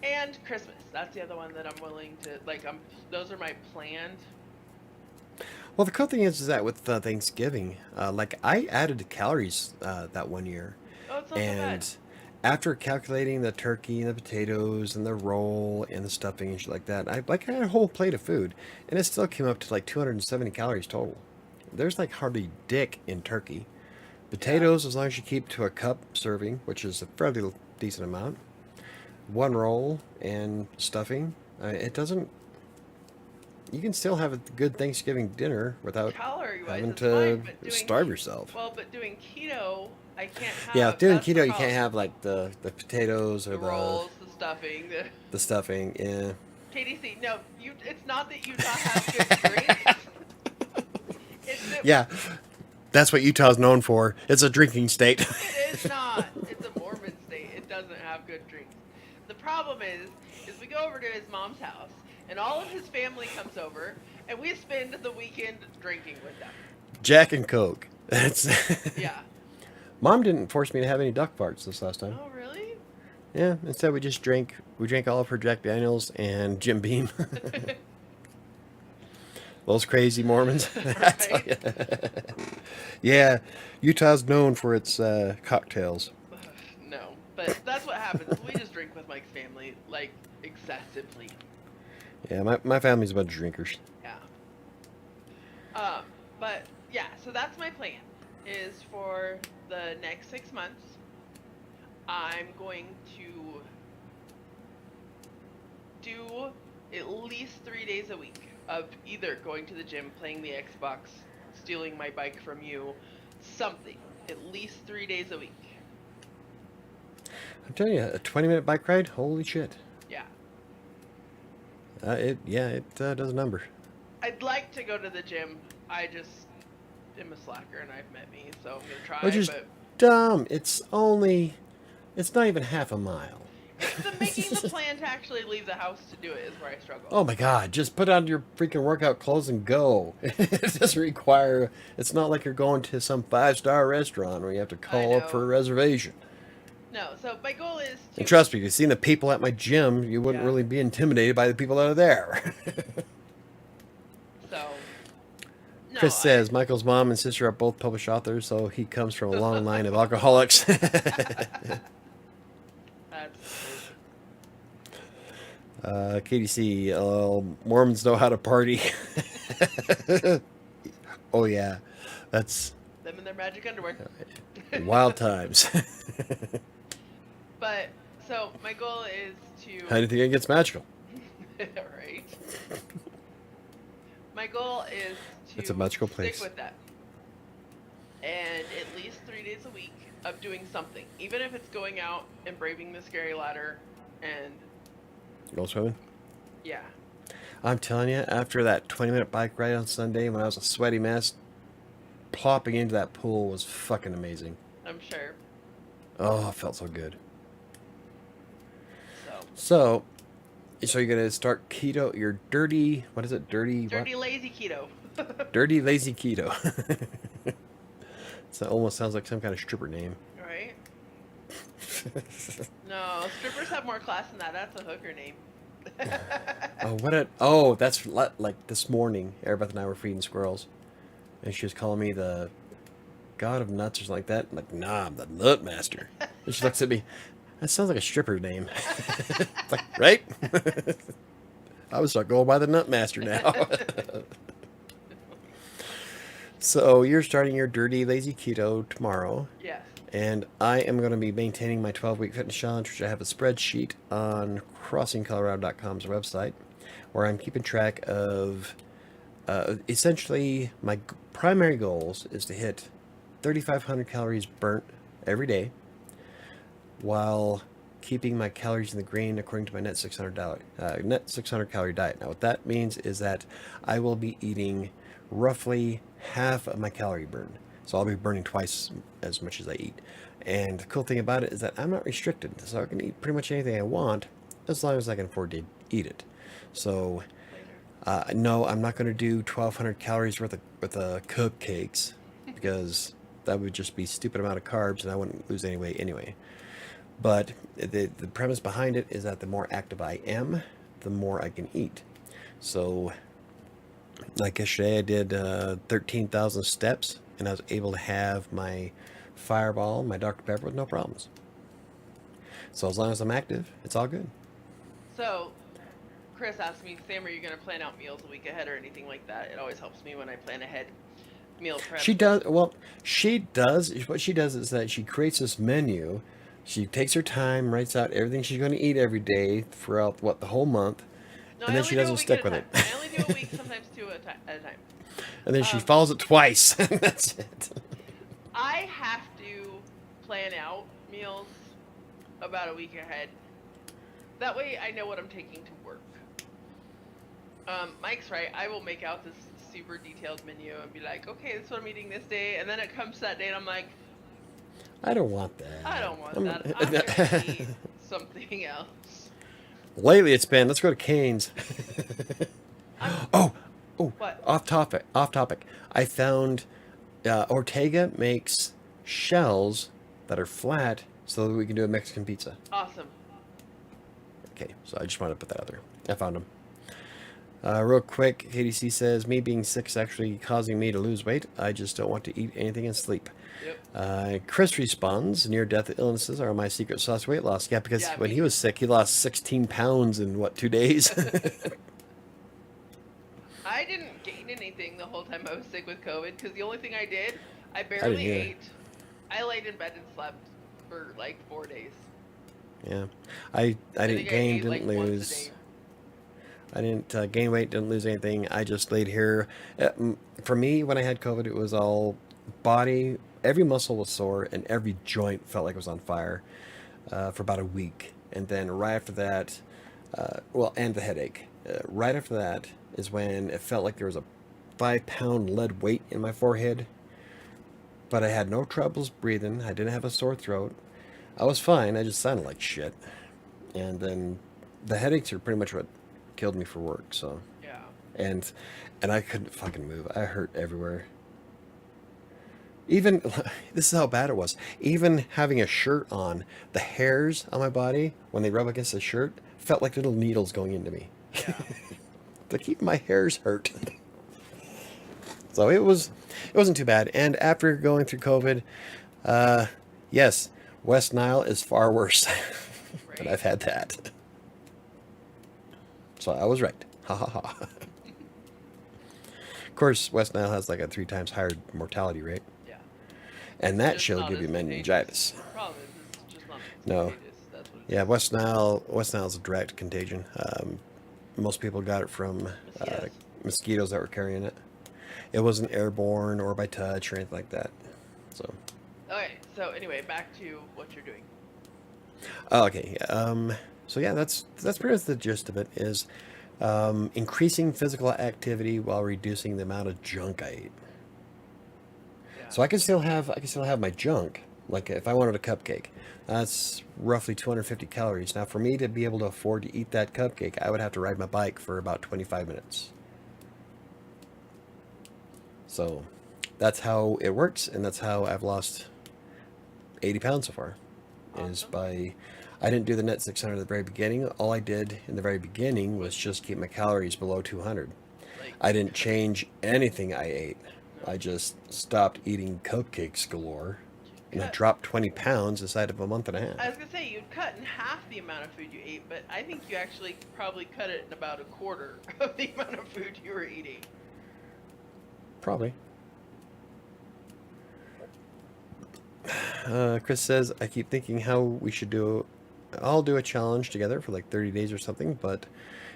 Speaker 2: and Christmas. That's the other one that I'm willing to like. Those are my planned.
Speaker 1: Well, the cool thing is that with Thanksgiving, I added calories that one year,
Speaker 2: Oh, it's not so bad.
Speaker 1: and after calculating the turkey and the potatoes and the roll and the stuffing and shit like that, I had a whole plate of food, and it still came up to like 270 calories total. There's like hardly dick in turkey.
Speaker 2: Yeah.
Speaker 1: Potatoes, as long as you keep to a cup serving, which is a fairly decent amount, one roll and stuffing. It doesn't. You can still have a good Thanksgiving dinner without
Speaker 2: Calorie wise,
Speaker 1: having
Speaker 2: it's fine,
Speaker 1: to
Speaker 2: but doing
Speaker 1: starve yourself.
Speaker 2: well, but doing keto, I can't
Speaker 1: Yeah,
Speaker 2: have.
Speaker 1: doing
Speaker 2: That's the
Speaker 1: keto, you can't
Speaker 2: problem.
Speaker 1: have like the potatoes or
Speaker 2: The rolls, the stuffing, the
Speaker 1: the stuffing. Yeah.
Speaker 2: KDC. No, it's not that Utah has good drinks. It's that
Speaker 1: Yeah, that's what Utah's known for. It's a drinking state.
Speaker 2: it is not. It's a Mormon state. It doesn't have good drinks. The problem is we go over to his mom's house, and all of his family comes over, and we spend the weekend drinking with them.
Speaker 1: Jack and Coke. That's.
Speaker 2: Yeah.
Speaker 1: Mom didn't force me to have any duck farts this last time.
Speaker 2: Oh, really?
Speaker 1: Yeah, instead we just drank. We drank all of her Jack Daniels and Jim Beam. Those crazy Mormons. I tell
Speaker 2: Right?
Speaker 1: ya. Yeah, Utah's known for its cocktails.
Speaker 2: No, but that's what happens. We just drink with Mike's family, like excessively.
Speaker 1: Yeah, my family's a bunch of drinkers.
Speaker 2: Yeah. But yeah, so that's my plan. Is for the next 6 months, I'm going to do at least 3 days a week of either going to the gym, playing the Xbox, stealing my bike from you, something. At least 3 days a week.
Speaker 1: I'm telling you, a 20-minute bike ride, holy shit.
Speaker 2: Yeah.
Speaker 1: It does a number.
Speaker 2: I'd like to go to the gym. I just am a slacker and I've met me, so I'm gonna try.
Speaker 1: Which is
Speaker 2: but
Speaker 1: dumb. It's not even half a mile.
Speaker 2: making the plan to actually leave the house to do it is where I struggle.
Speaker 1: Oh my god, just put on your freaking workout clothes and go. It doesn't require, it's not like you're going to some 5-star restaurant where you have to call up for a reservation.
Speaker 2: No, so my goal is to...
Speaker 1: And trust me, if you've seen the people at my gym, you wouldn't really be intimidated by the people that are there.
Speaker 2: So... No,
Speaker 1: Chris says, Michael's mom and sister are both published authors, so he comes from a long line of alcoholics.
Speaker 2: That's...
Speaker 1: KDC, Mormons know how to party. Oh yeah, that's
Speaker 2: them in their magic underwear.
Speaker 1: wild times.
Speaker 2: But, so, my goal is to...
Speaker 1: How do you think it gets magical?
Speaker 2: Right. My goal is to
Speaker 1: It's a magical place.
Speaker 2: stick with that. And at least 3 days a week of doing something. Even if it's going out and braving the scary ladder and...
Speaker 1: Go swimming?
Speaker 2: Yeah.
Speaker 1: I'm telling you, after that 20-minute bike ride on Sunday when I was a sweaty mess, plopping into that pool was fucking amazing.
Speaker 2: I'm sure.
Speaker 1: Oh, it felt so good.
Speaker 2: So
Speaker 1: So you're gonna start keto? Your dirty, what is it? Dirty
Speaker 2: lazy keto.
Speaker 1: Dirty lazy keto. So it almost sounds like some kind of stripper name.
Speaker 2: Right? No, strippers have more class than that. That's a hooker name.
Speaker 1: That's like this morning, Erebeth and I were feeding squirrels, and she was calling me the god of nuts or something like that. I'm like, nah, I'm the nut master. And she looks at me, that sounds like a stripper name. Like, right? I would start going by the nut master now. So you're starting your dirty lazy keto tomorrow.
Speaker 2: Yes.
Speaker 1: And I am going to be maintaining my 12-week fitness challenge, which I have a spreadsheet on crossingcolorado.com's website, where I'm keeping track of essentially my primary goals is to hit 3,500 calories burnt every day, while keeping my calories in the green according to my net 600 calorie diet. Now, what that means is that I will be eating roughly half of my calorie burn. So I'll be burning twice as much as I eat. And the cool thing about it is that I'm not restricted. So I can eat pretty much anything I want as long as I can afford to eat it. So no, I'm not going to do 1,200 calories worth of cupcakes, because that would just be a stupid amount of carbs and I wouldn't lose any weight anyway. But the premise behind it is that the more active I am, the more I can eat. So like yesterday I did 13,000 steps, and I was able to have my Fireball, my Dr. Pepper with no problems. So as long as I'm active, it's all good.
Speaker 2: So, Chris asked me, Sam, are you going to plan out meals a week ahead or anything like that? It always helps me when I plan ahead. Meal prep.
Speaker 1: She does. What she does is that she creates this menu. She takes her time, writes out everything she's going to eat every day throughout, the whole month.
Speaker 2: No,
Speaker 1: and then she doesn't stick with it.
Speaker 2: I only do a week, sometimes two at a time.
Speaker 1: And then she follows it twice. That's it.
Speaker 2: I have to plan out meals about a week ahead. That way I know what I'm taking to work. Mike's right. I will make out this super detailed menu and be like, okay, this is what I'm eating this day. And then it comes to that day and I'm like,
Speaker 1: I don't want that.
Speaker 2: I don't want that. I'm going to eat something else.
Speaker 1: Lately it's been, let's go to Cane's. Oh,
Speaker 2: what?
Speaker 1: Off topic. I found Ortega makes shells that are flat so that we can do a Mexican pizza.
Speaker 2: Awesome.
Speaker 1: Okay, so I just wanted to put that out there. I found them. Real quick, KDC says, me being sick is actually causing me to lose weight. I just don't want to eat anything and sleep.
Speaker 2: Yep.
Speaker 1: Chris responds, near-death illnesses are my secret sauce weight loss. Yeah, because when he was sick, he lost 16 pounds in, 2 days?
Speaker 2: I didn't gain anything the whole time I was sick with COVID because the only thing I did, I
Speaker 1: didn't
Speaker 2: barely
Speaker 1: either.
Speaker 2: ate. I laid in bed and slept for like 4 days.
Speaker 1: Yeah, I
Speaker 2: I
Speaker 1: didn't
Speaker 2: think I
Speaker 1: gain,
Speaker 2: ate
Speaker 1: didn't
Speaker 2: like once a
Speaker 1: lose.
Speaker 2: day.
Speaker 1: I didn't gain weight, didn't lose anything. I just laid here. For me, when I had COVID, it was all body. Every muscle was sore, and every joint felt like it was on fire for about a week. And then right after that, well, and the headache. Right after that is when it felt like there was a 5 pound lead weight in my forehead. But I had no troubles breathing. I didn't have a sore throat. I was fine. I just sounded like shit. And then the headaches are pretty much what killed me for work. So
Speaker 2: Yeah.
Speaker 1: and and I couldn't fucking move. I hurt everywhere. Even this is how bad it was. Even having a shirt on, the hairs on my body when they rub against the shirt felt like little needles going into me.
Speaker 2: Yeah.
Speaker 1: They keep my hairs hurt. So it wasn't too bad. And after going through COVID, uh, yes, West Nile is far worse. But
Speaker 2: Right.
Speaker 1: I've had that. So I was right. Ha ha ha. Of course, West Nile has like a 3 times higher mortality rate.
Speaker 2: Yeah.
Speaker 1: And
Speaker 2: It's
Speaker 1: that
Speaker 2: just
Speaker 1: shit'll
Speaker 2: not
Speaker 1: give you
Speaker 2: as
Speaker 1: meningitis.
Speaker 2: contagious. The problem is it's just not as
Speaker 1: No.
Speaker 2: contagious. That's what it
Speaker 1: Yeah,
Speaker 2: is.
Speaker 1: West Nile's a direct contagion. Most people got it from
Speaker 2: Mosquitoes.
Speaker 1: mosquitoes that were carrying it. It wasn't airborne or by touch or anything like that. So,
Speaker 2: Okay, so anyway, back to what you're doing.
Speaker 1: oh, okay. Yeah, so yeah, that's pretty much the gist of it. Is increasing physical activity while reducing the amount of junk I eat.
Speaker 2: Yeah.
Speaker 1: So I can still have my junk. Like if I wanted a cupcake, that's roughly 250 calories. Now, for me to be able to afford to eat that cupcake, I would have to ride my bike for about 25 minutes. So that's how it works, and that's how I've lost 80 pounds so far. Is
Speaker 2: Awesome.
Speaker 1: by I didn't do the net 600 at the very beginning. All I did in the very beginning was just keep my calories below 200.
Speaker 2: Like,
Speaker 1: I didn't change anything I ate.
Speaker 2: no.
Speaker 1: I just stopped eating cupcakes galore, and I
Speaker 2: Cut.
Speaker 1: dropped 20 pounds inside of a month and a
Speaker 2: I
Speaker 1: half.
Speaker 2: was gonna say you'd cut in half the amount of food you ate, but I think you actually probably cut it in about a quarter of the amount of food you were eating.
Speaker 1: Probably. Chris says, I keep thinking how we should I'll do a challenge together for like 30 days or something, but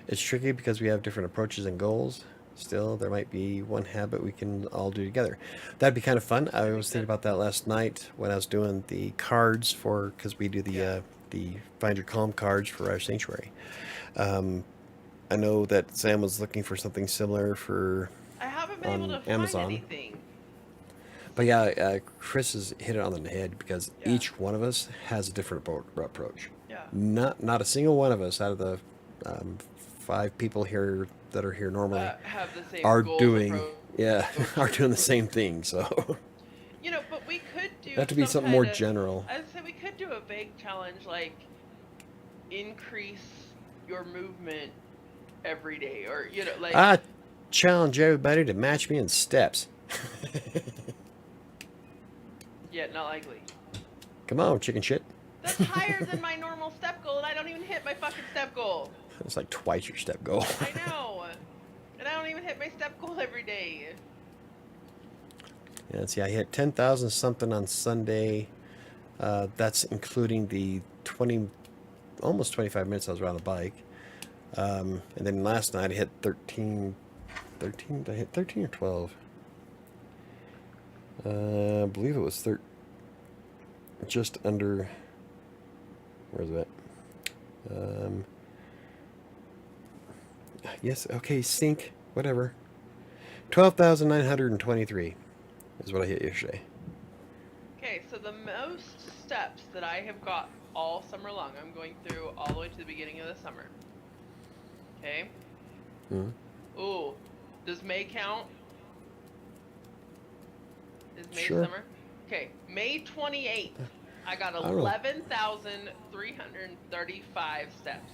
Speaker 1: it's tricky because we have different approaches and goals. Still, there might be one habit we can all do together. That'd be kind of fun. I was thinking about that last night when I was doing the cards because we do
Speaker 2: Yeah.
Speaker 1: the Find Your Calm cards for our sanctuary. Um, I know that Sam was looking for something similar
Speaker 2: I haven't been able to
Speaker 1: on
Speaker 2: find
Speaker 1: Amazon.
Speaker 2: anything.
Speaker 1: But yeah, Chris has hit it on the head because
Speaker 2: Yeah.
Speaker 1: each one of us has a different approach.
Speaker 2: Yeah.
Speaker 1: Not a single one of us out of the 5 people here that are here normally
Speaker 2: Have the same
Speaker 1: are
Speaker 2: goals
Speaker 1: doing
Speaker 2: approach.
Speaker 1: are doing the same thing. So
Speaker 2: You know, but we could do
Speaker 1: it have to be
Speaker 2: some
Speaker 1: something more
Speaker 2: kind of.
Speaker 1: general.
Speaker 2: I'd say we could do a vague challenge like increase your movement every day, or like
Speaker 1: I challenge everybody to match me in steps.
Speaker 2: yeah, not likely.
Speaker 1: Come on, chicken shit.
Speaker 2: That's higher than my normal step goal, and I don't even hit my fucking step goal.
Speaker 1: It's like twice your step goal.
Speaker 2: I know, and I don't even hit my step goal every day.
Speaker 1: Yeah, let's see, I hit 10,000 something on Sunday. That's including the almost 25 minutes I was around the bike. And then last night I hit 13. Did I hit 13 or 12? I believe it was just under. Where's it at? Yes, okay, sync, whatever. 12,923 is what I hit yesterday.
Speaker 2: Okay, so the most steps that I have got all summer long, I'm going through all the way to the beginning of the summer. Okay.
Speaker 1: Mm-hmm.
Speaker 2: Ooh, does May count? Is May
Speaker 1: Sure.
Speaker 2: summer? Okay, May 28th, I got
Speaker 1: I don't know.
Speaker 2: 11,335 steps.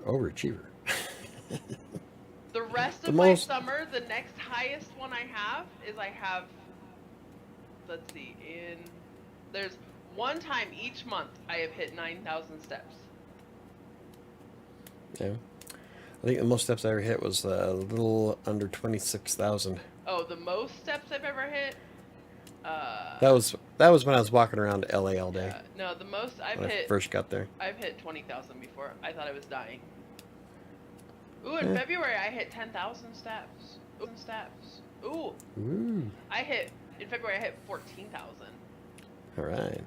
Speaker 1: Overachiever.
Speaker 2: The rest
Speaker 1: The
Speaker 2: of my
Speaker 1: most-
Speaker 2: summer, the next highest one I have is let's see, there's one time each month I have hit 9,000 steps.
Speaker 1: Yeah. I think the most steps I ever hit was a little under 26,000.
Speaker 2: Oh, the most steps I've ever hit.
Speaker 1: That was when I was walking around LA all day
Speaker 2: No, the most I've
Speaker 1: when I
Speaker 2: hit.
Speaker 1: first got there.
Speaker 2: I've hit 20,000 before. I thought I was dying. Ooh, in February I hit 10,000 steps. Ooh,
Speaker 1: Ooh.
Speaker 2: in February I hit 14,000.
Speaker 1: All right.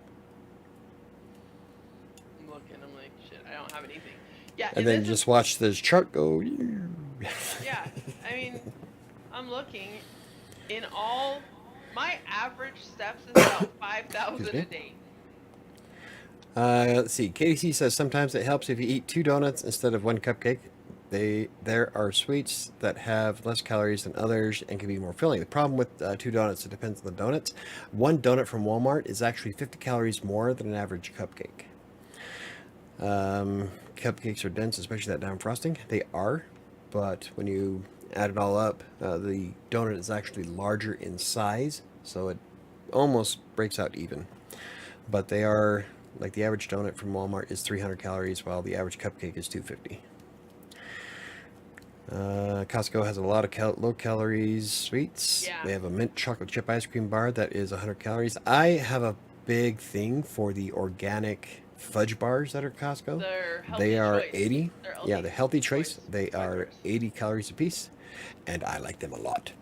Speaker 2: I'm looking. I'm like, shit. I don't have anything. Yeah.
Speaker 1: And then just watch this chart go.
Speaker 2: Yeah. I mean, I'm looking. In all, my average steps is about 5,000 a day.
Speaker 1: Let's see. KDC says sometimes it helps if you eat 2 donuts instead of 1 cupcake. There are sweets that have less calories than others and can be more filling. The problem with 2 donuts, it depends on the donuts. 1 donut from Walmart is actually 50 calories more than an average cupcake. Cupcakes are dense, especially that down frosting. They are, but when you add it all up, the donut is actually larger in size, so it almost breaks out even. But they are, like the average donut from Walmart is 300 calories, while the average cupcake is 250. Costco has a lot of low calories sweets.
Speaker 2: Yeah.
Speaker 1: They have a mint chocolate chip ice cream bar that is 100 calories. I have a big thing for the organic fudge bars that are at Costco. They are 80. Yeah, the healthy choice. They are 80 calories a piece, and I like them a lot.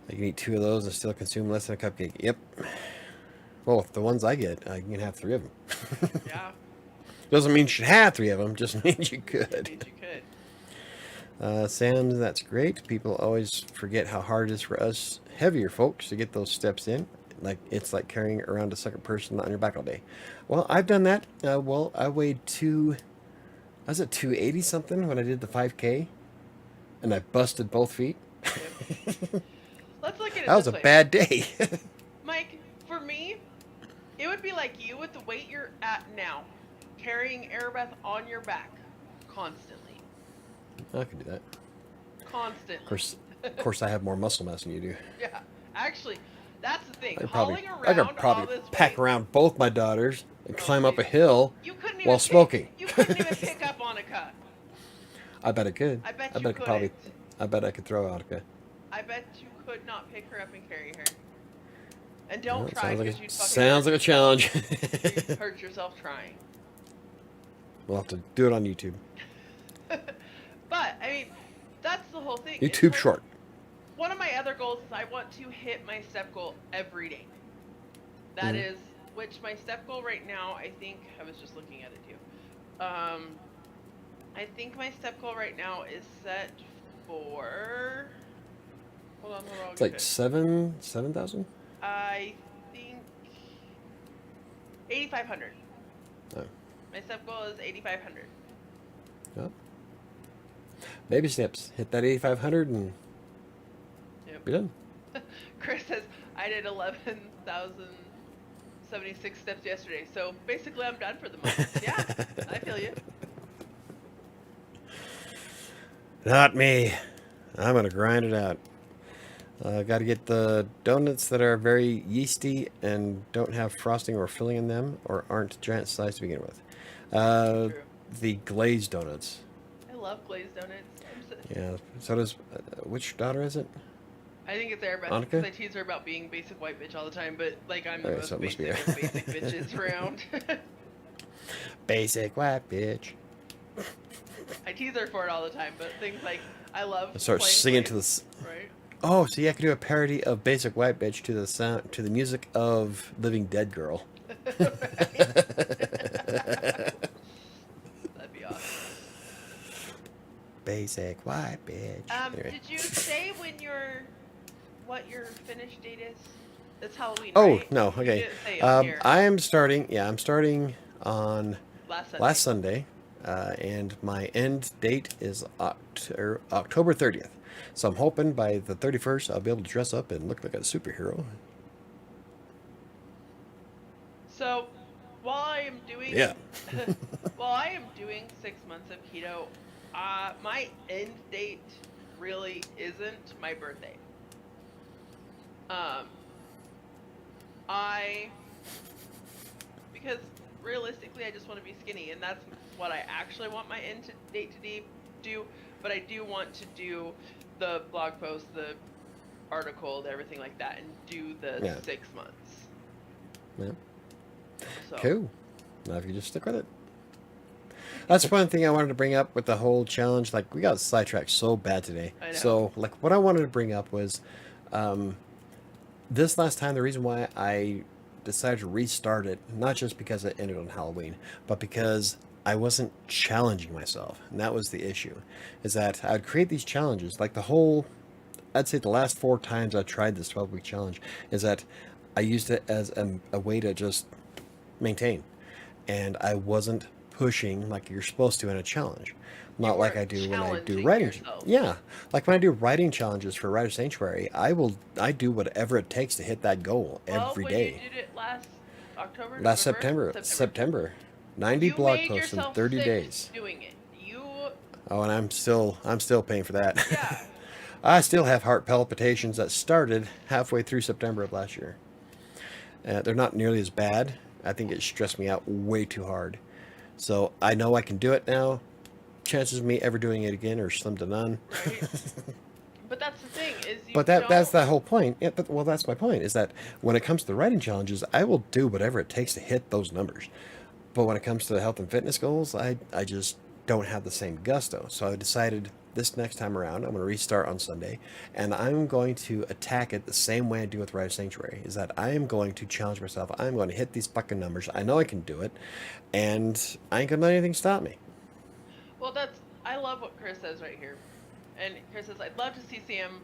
Speaker 1: I can eat 2 of those and still consume less than a cupcake. Yep. Well, the ones I get, I can have 3 of them.
Speaker 2: Yeah.
Speaker 1: Doesn't mean you should have 3 of them. Just means you could.
Speaker 2: It means you could.
Speaker 1: Sam, that's great. People always forget how hard it is for us heavier folks to get those steps in. Like it's like carrying around a second person on your back all day. Well, I've done that. Well, I weighed I was at 280 something when I did the 5K, and I busted both feet.
Speaker 2: Let's look at it.
Speaker 1: That was a bad day.
Speaker 2: Mike, for me, it would be like you with the weight you're at now, carrying Airbeth on your back constantly.
Speaker 1: I can do that.
Speaker 2: Constantly.
Speaker 1: Of course, I have more muscle mass than you do.
Speaker 2: Yeah, actually, that's the thing.
Speaker 1: I could
Speaker 2: Hauling
Speaker 1: probably
Speaker 2: all this
Speaker 1: pack
Speaker 2: weight,
Speaker 1: around both my daughters and climb up a hill
Speaker 2: you couldn't even
Speaker 1: while smoking.
Speaker 2: You couldn't even pick up Annika.
Speaker 1: I bet I could.
Speaker 2: I bet
Speaker 1: I
Speaker 2: you
Speaker 1: could
Speaker 2: couldn't.
Speaker 1: I bet I could throw Annika.
Speaker 2: I bet you could not pick her up and carry her. And don't
Speaker 1: Well,
Speaker 2: try because you'd fucking
Speaker 1: sounds like a challenge.
Speaker 2: you'd hurt yourself trying.
Speaker 1: We'll have to do it on YouTube.
Speaker 2: But I mean, that's the whole thing.
Speaker 1: YouTube
Speaker 2: It's
Speaker 1: short.
Speaker 2: One of my other goals is I want to hit my step goal every day. That is, which my step goal right now, I think, I was just looking at it too. I think my step goal right now is set for, hold on.
Speaker 1: It's like 7,000?
Speaker 2: I think 8,500.
Speaker 1: Oh.
Speaker 2: My step goal is 8,500.
Speaker 1: Yep. Baby steps. Hit that 8,500 and be done.
Speaker 2: Chris says, I did 11,076 steps yesterday, so basically I'm done for the month. Yeah, I feel you.
Speaker 1: Not me. I'm going to grind it out. Got to get the donuts that are very yeasty and don't have frosting or filling in them or aren't giant size to begin with. The glazed donuts.
Speaker 2: I love glazed donuts.
Speaker 1: Yeah, so does, which daughter is it?
Speaker 2: I think it's Airbeth,
Speaker 1: Annika?
Speaker 2: because I tease her about being basic white bitch all the time, but like I'm the
Speaker 1: Okay,
Speaker 2: most
Speaker 1: so it must be
Speaker 2: basic
Speaker 1: her.
Speaker 2: of basic bitches around.
Speaker 1: Basic white bitch.
Speaker 2: I tease her for it all the time, but things like I love.
Speaker 1: I start
Speaker 2: plain
Speaker 1: singing to
Speaker 2: glazed,
Speaker 1: the.
Speaker 2: right?
Speaker 1: Oh, see, I could do a parody of Basic White Bitch to the music of Living Dead Girl.
Speaker 2: That'd be awesome.
Speaker 1: Basic White Bitch. Anyway.
Speaker 2: Did you say what your finish date is? It's Halloween.
Speaker 1: Oh,
Speaker 2: right?
Speaker 1: no,
Speaker 2: You
Speaker 1: okay.
Speaker 2: didn't say on here.
Speaker 1: I'm starting on
Speaker 2: Last
Speaker 1: Sunday, and my end date is October 30th. So I'm hoping by the 31st I'll be able to dress up and look like a superhero.
Speaker 2: So, while I am doing while I am doing 6 months of keto, my end date really isn't my birthday. Because realistically I just want to be skinny, and that's what I actually want my end date to be. do, but I do want to do the blog post, the article, everything like that, and do the
Speaker 1: Yeah.
Speaker 2: 6 months.
Speaker 1: Yeah.
Speaker 2: So
Speaker 1: Cool. Now if you just stick with it. That's one thing I wanted to bring up with the whole challenge. Like, we got sidetracked so bad today.
Speaker 2: I know.
Speaker 1: So, like, what I wanted to bring up was this last time, the reason why I decided to restart it, not just because it ended on Halloween, but because I wasn't challenging myself. And that was the issue. Is that I'd create these challenges. Like, the whole, I'd say the last 4 times I tried this 12-week challenge, is that I used it as a way to just maintain. And I wasn't pushing like you're supposed to in a challenge. Not like I
Speaker 2: weren't
Speaker 1: do when I do
Speaker 2: challenging
Speaker 1: writing.
Speaker 2: yourself.
Speaker 1: Yeah, like when I do writing challenges for Writer Sanctuary, I do whatever it takes to hit that goal
Speaker 2: Well,
Speaker 1: every
Speaker 2: when
Speaker 1: day.
Speaker 2: you did it last October,
Speaker 1: Last
Speaker 2: November,
Speaker 1: September, 90
Speaker 2: you
Speaker 1: blog
Speaker 2: made
Speaker 1: posts in
Speaker 2: yourself
Speaker 1: 30
Speaker 2: sick
Speaker 1: days.
Speaker 2: doing it. You,
Speaker 1: Oh, and I'm still paying for that.
Speaker 2: yeah.
Speaker 1: I still have heart palpitations that started halfway through September of last year. They're not nearly as bad. I think it stressed me out way too hard. So I know I can do it now. Chances of me ever doing it again are slim to none.
Speaker 2: Right. But that's the thing is you
Speaker 1: But
Speaker 2: don't.
Speaker 1: that's the whole point. Yeah, but well, that's my point. Is that when it comes to the writing challenges, I will do whatever it takes to hit those numbers. But when it comes to the health and fitness goals, I just don't have the same gusto. So I decided this next time around, I'm going to restart on Sunday, and I'm going to attack it the same way I do with Writer Sanctuary. Is that I am going to challenge myself. I'm going to hit these fucking numbers. I know I can do it, and I ain't gonna let anything stop me.
Speaker 2: Well, I love what Chris says right here, and Chris says I'd love to see Sam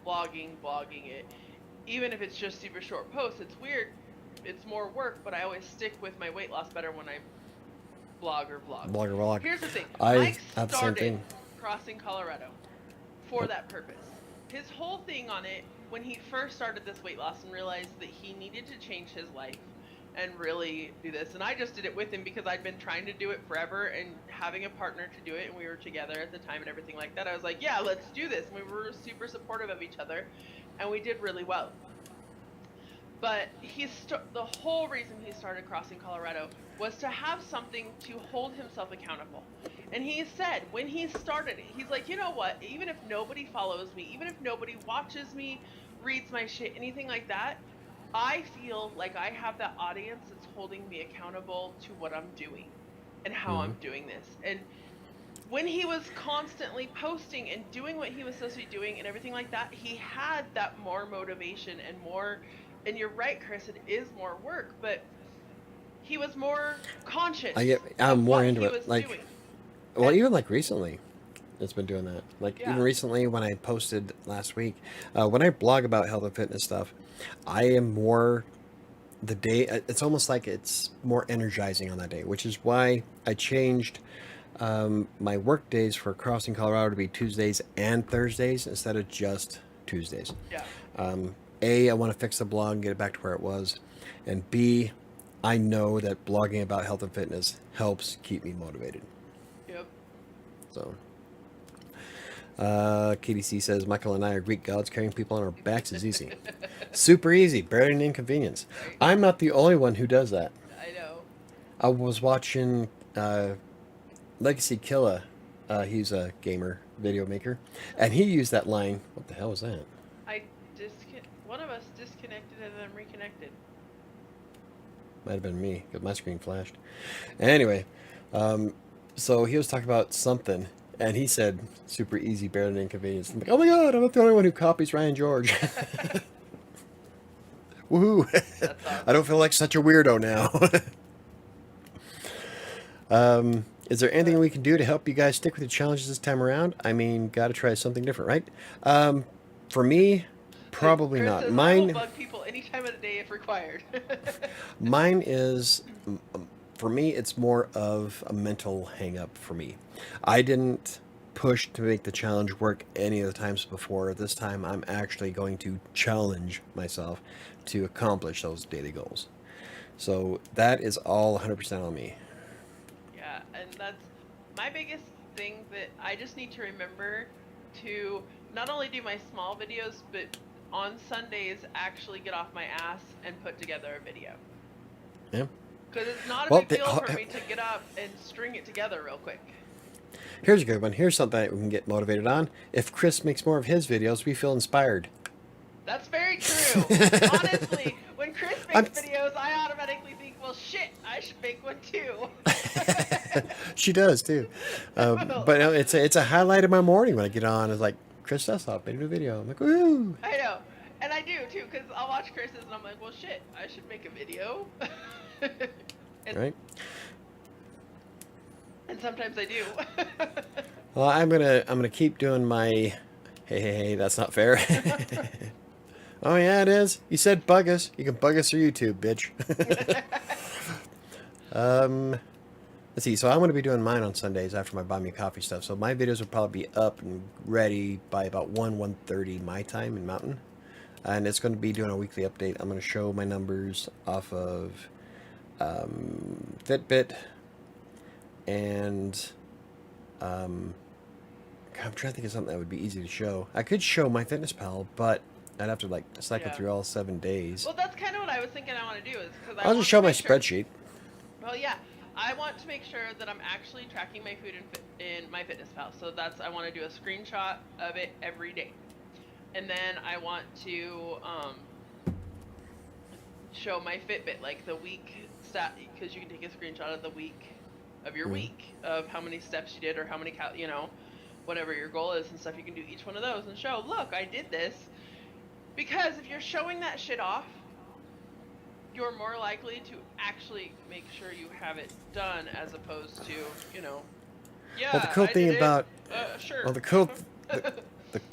Speaker 2: blogging it, even if it's just super short posts. It's weird, it's more work, but I always stick with my weight loss better when I vlog.
Speaker 1: Blogger vlog.
Speaker 2: Here's the thing.
Speaker 1: I
Speaker 2: Mike
Speaker 1: have the same
Speaker 2: started
Speaker 1: thing.
Speaker 2: Crossing Colorado for that purpose. His whole thing on it, when he first started this weight loss and realized that he needed to change his life and really do this, and I just did it with him because I'd been trying to do it forever and having a partner to do it, and we were together at the time and everything like that. I was like, yeah, let's do this. And we were super supportive of each other, and we did really well. But the whole reason he started Crossing Colorado was to have something to hold himself accountable. And he said when he started it, he's like, you know what, even if nobody follows me, even if nobody watches me, reads my shit, anything like that, I feel like I have that audience that's holding me accountable to what I'm doing and how I'm doing this. And when he was constantly posting and doing what he was supposed to be doing and everything like that, he had that more motivation and more. And you're right, Chris, it is more work, but he was more conscious.
Speaker 1: I'm more
Speaker 2: what
Speaker 1: into
Speaker 2: he
Speaker 1: it.
Speaker 2: was
Speaker 1: Like,
Speaker 2: doing.
Speaker 1: well,
Speaker 2: And-
Speaker 1: even like recently, it's been doing that. Like
Speaker 2: Yeah.
Speaker 1: even recently, when I posted last week, when I blog about health and fitness stuff, I am more the day. It's almost like it's more energizing on that day, which is why I changed my work days for Crossing Colorado to be Tuesdays and Thursdays instead of just Tuesdays.
Speaker 2: Yeah.
Speaker 1: A, I want to fix the blog and get it back to where it was, and B, I know that blogging about health and fitness helps keep me motivated.
Speaker 2: Yep.
Speaker 1: So, KDC says Michael and I are Greek gods. Carrying people on our backs is easy, super easy, barely an inconvenience. I'm not the only one who does that.
Speaker 2: I know.
Speaker 1: I was watching Legacy Killa. He's a gamer, video maker, and he used that line. What the hell was that?
Speaker 2: One of us disconnected and then reconnected.
Speaker 1: Might have been me because my screen flashed. Anyway, so he was talking about something, and he said, super easy, barely an inconvenience. I'm like, oh my god, I'm not the only one who copies Ryan George. Woohoo!
Speaker 2: That's awesome.
Speaker 1: I don't feel like such a weirdo now. Is there anything we can do to help you guys stick with the challenges this time around? I mean, got to try something different, right? For me, probably
Speaker 2: Chris
Speaker 1: not.
Speaker 2: says, I will
Speaker 1: Mine,
Speaker 2: bug people any time of the day if required.
Speaker 1: mine is, for me, it's more of a mental hang up for me. I didn't push to make the challenge work any of the times before. This time, I'm actually going to challenge myself to accomplish those daily goals. So that is all 100% on me.
Speaker 2: Yeah, and that's my biggest thing that I just need to remember to not only do my small videos, but on Sundays actually get off my ass and put together a video.
Speaker 1: Yeah.
Speaker 2: Because it's not a
Speaker 1: Well,
Speaker 2: big deal for me to get up and string it together real quick.
Speaker 1: Here's a good one. Here's something that we can get motivated on. If Chris makes more of his videos, we feel inspired.
Speaker 2: That's very true. Honestly, when Chris
Speaker 1: I'm-
Speaker 2: makes videos, I automatically think, well, shit, I should make one too.
Speaker 1: She does too. But it's a highlight of my morning when I get on. It's like, Chris Desshoff made a new video. I'm like, woo!
Speaker 2: I know. And I do too, because I'll watch Chris's and I'm like, well, shit, I should make a video. and,
Speaker 1: Right?
Speaker 2: and sometimes I do.
Speaker 1: Well, I'm gonna keep doing my hey, that's not fair. Oh yeah, it is. You said bug us. You can bug us through YouTube, bitch. Let's see. So I'm gonna be doing mine on Sundays after my buy me coffee stuff. So my videos will probably be up and ready by about 1:30 my time in Mountain, and it's going to be doing a weekly update. I'm going to show my numbers off of Fitbit and God, I'm trying to think of something that would be easy to show. I could show MyFitnessPal, but I'd have to like cycle
Speaker 2: Yeah.
Speaker 1: through all 7 days.
Speaker 2: Well, that's kind of what I was thinking I want to do, is because
Speaker 1: I'll just show my spreadsheet.
Speaker 2: Well, yeah, I want to make sure that I'm actually tracking my food in MyFitnessPal. So I want to do a screenshot of it every day, and then I want to show my Fitbit, like the week stat, because you can take a screenshot of the week of your week of how many steps you did or how many whatever your goal is and stuff. You can do each one of those and show, look, I did this. Because if you're showing that shit off, you're more likely to actually make sure you have it done, as opposed to, yeah.
Speaker 1: Well, the cool
Speaker 2: I
Speaker 1: thing
Speaker 2: did it.
Speaker 1: about
Speaker 2: Sure.
Speaker 1: well,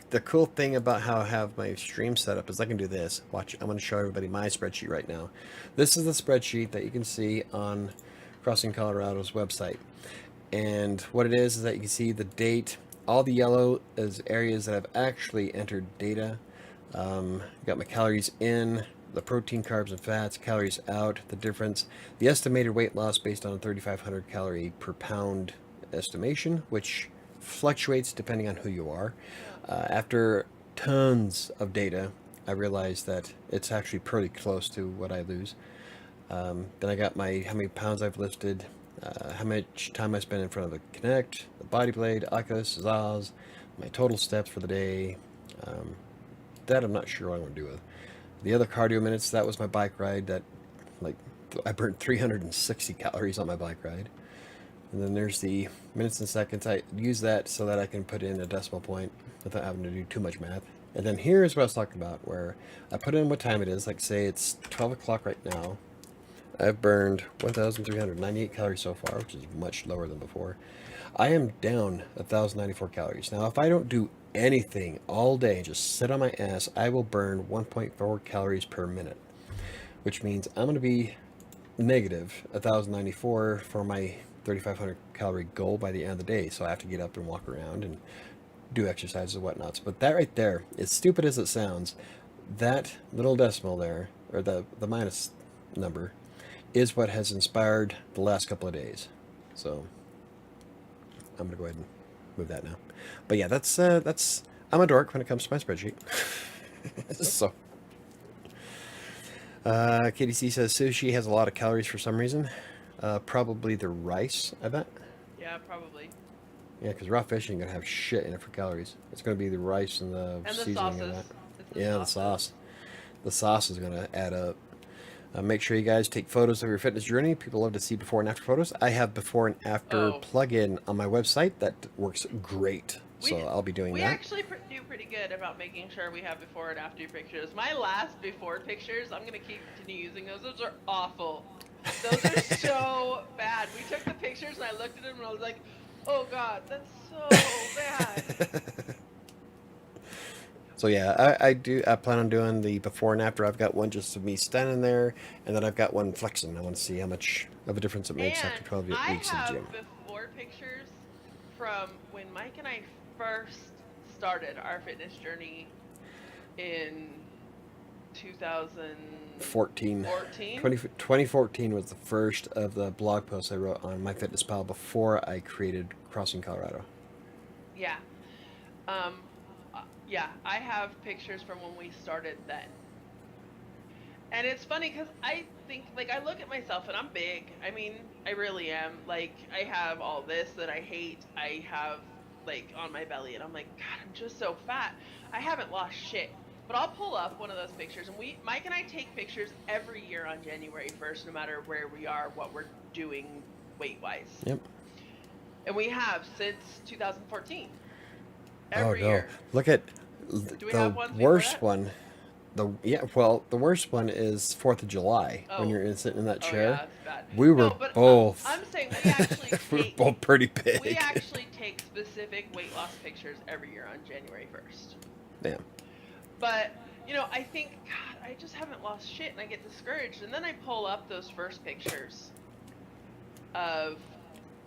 Speaker 1: the cool thing about how I have my stream set up is I can do this. Watch, I'm going to show everybody my spreadsheet right now. This is the spreadsheet that you can see on Crossing Colorado's website. And what it is that you can see the date. All the yellow is areas that I've actually entered data. Got my calories in, the protein, carbs, and fats, calories out, the difference, the estimated weight loss based on a 3,500 calorie per pound estimation, which fluctuates depending on who you are. After tons of data, I realized that it's actually pretty close to what I lose. Then I got how many pounds I've lifted, how much time I spent in front of the Kinect, the Body Blade, Oculus, Zaz, my total steps for the day. That I'm not sure what I'm going to do with. The other cardio minutes, that was my bike ride. That, like, I burned 360 calories on my bike ride. And then there's the minutes and seconds. I use that so that I can put in a decimal point without having to do too much math. And then here's what I was talking about, where I put in what time it is. Like, say it's 12 o'clock right now. I've burned 1,398 calories so far, which is much lower than before. I am down 1,094 calories. Now, if I don't do anything all day and just sit on my ass, I will burn 1.4 calories per minute, which means I'm going to be negative 1,094 for my 3,500 calorie goal by the end of the day. So I have to get up and walk around and do exercises and whatnots. But that right there, as stupid as it sounds, that little decimal there, or the minus number, is what has inspired the last couple of days. So I'm gonna go ahead and move that now. But yeah, that's I'm a dork when it comes to my spreadsheet. So KDC says sushi has a lot of calories for some reason. Probably the rice, I bet.
Speaker 2: Yeah, probably.
Speaker 1: Yeah, because raw fish ain't gonna have shit in it for calories. It's gonna be the rice and the seasoning
Speaker 2: sauces.
Speaker 1: and that.
Speaker 2: It's the
Speaker 1: Yeah,
Speaker 2: sauces.
Speaker 1: the sauce. The sauce is gonna add up. Make sure you guys take photos of your fitness journey. People love to see before and after photos. I have before and after plugin on my website that works great. So I'll be doing
Speaker 2: we
Speaker 1: that.
Speaker 2: We actually do pretty good about making sure we have before and after pictures. My last before pictures, I'm gonna continue using those. Those are awful. Those are so bad. We took the pictures and I looked at them and I was like, oh god, that's so bad.
Speaker 1: So yeah, I plan on doing the before and after. I've got one just of me standing there, and then I've got one flexing. I want to see how much of a difference it makes after 12 weeks in the gym.
Speaker 2: I have before pictures from when Mike and I first started our fitness journey in 2014.
Speaker 1: 2014 was the first of the blog posts I wrote on MyFitnessPal before I created Crossing Colorado.
Speaker 2: Yeah. Yeah, I have pictures from when we started then. And it's funny because I think, like, I look at myself and I'm big. I mean, I really am. Like, I have all this that I hate. I have, like, on my belly, and I'm like, God, I'm just so fat. I haven't lost shit. But I'll pull up one of those pictures, and Mike and I take pictures every year on January 1st, no matter where we are, what we're doing weight wise.
Speaker 1: Yep.
Speaker 2: And we have since 2014.
Speaker 1: Oh
Speaker 2: Every
Speaker 1: no!
Speaker 2: year.
Speaker 1: Look at
Speaker 2: Do we
Speaker 1: the
Speaker 2: have ones before
Speaker 1: worst
Speaker 2: that?
Speaker 1: one. The worst one is 4th of July when
Speaker 2: Oh,
Speaker 1: you're sitting in that
Speaker 2: oh
Speaker 1: chair.
Speaker 2: yeah, it's bad.
Speaker 1: We were
Speaker 2: No, but
Speaker 1: both
Speaker 2: I'm saying we actually
Speaker 1: we were
Speaker 2: take
Speaker 1: both pretty
Speaker 2: we
Speaker 1: big.
Speaker 2: actually take specific weight loss pictures every year on January 1st.
Speaker 1: Damn.
Speaker 2: But, you know, I think, God, I just haven't lost shit, and I get discouraged. And then I pull up those first pictures of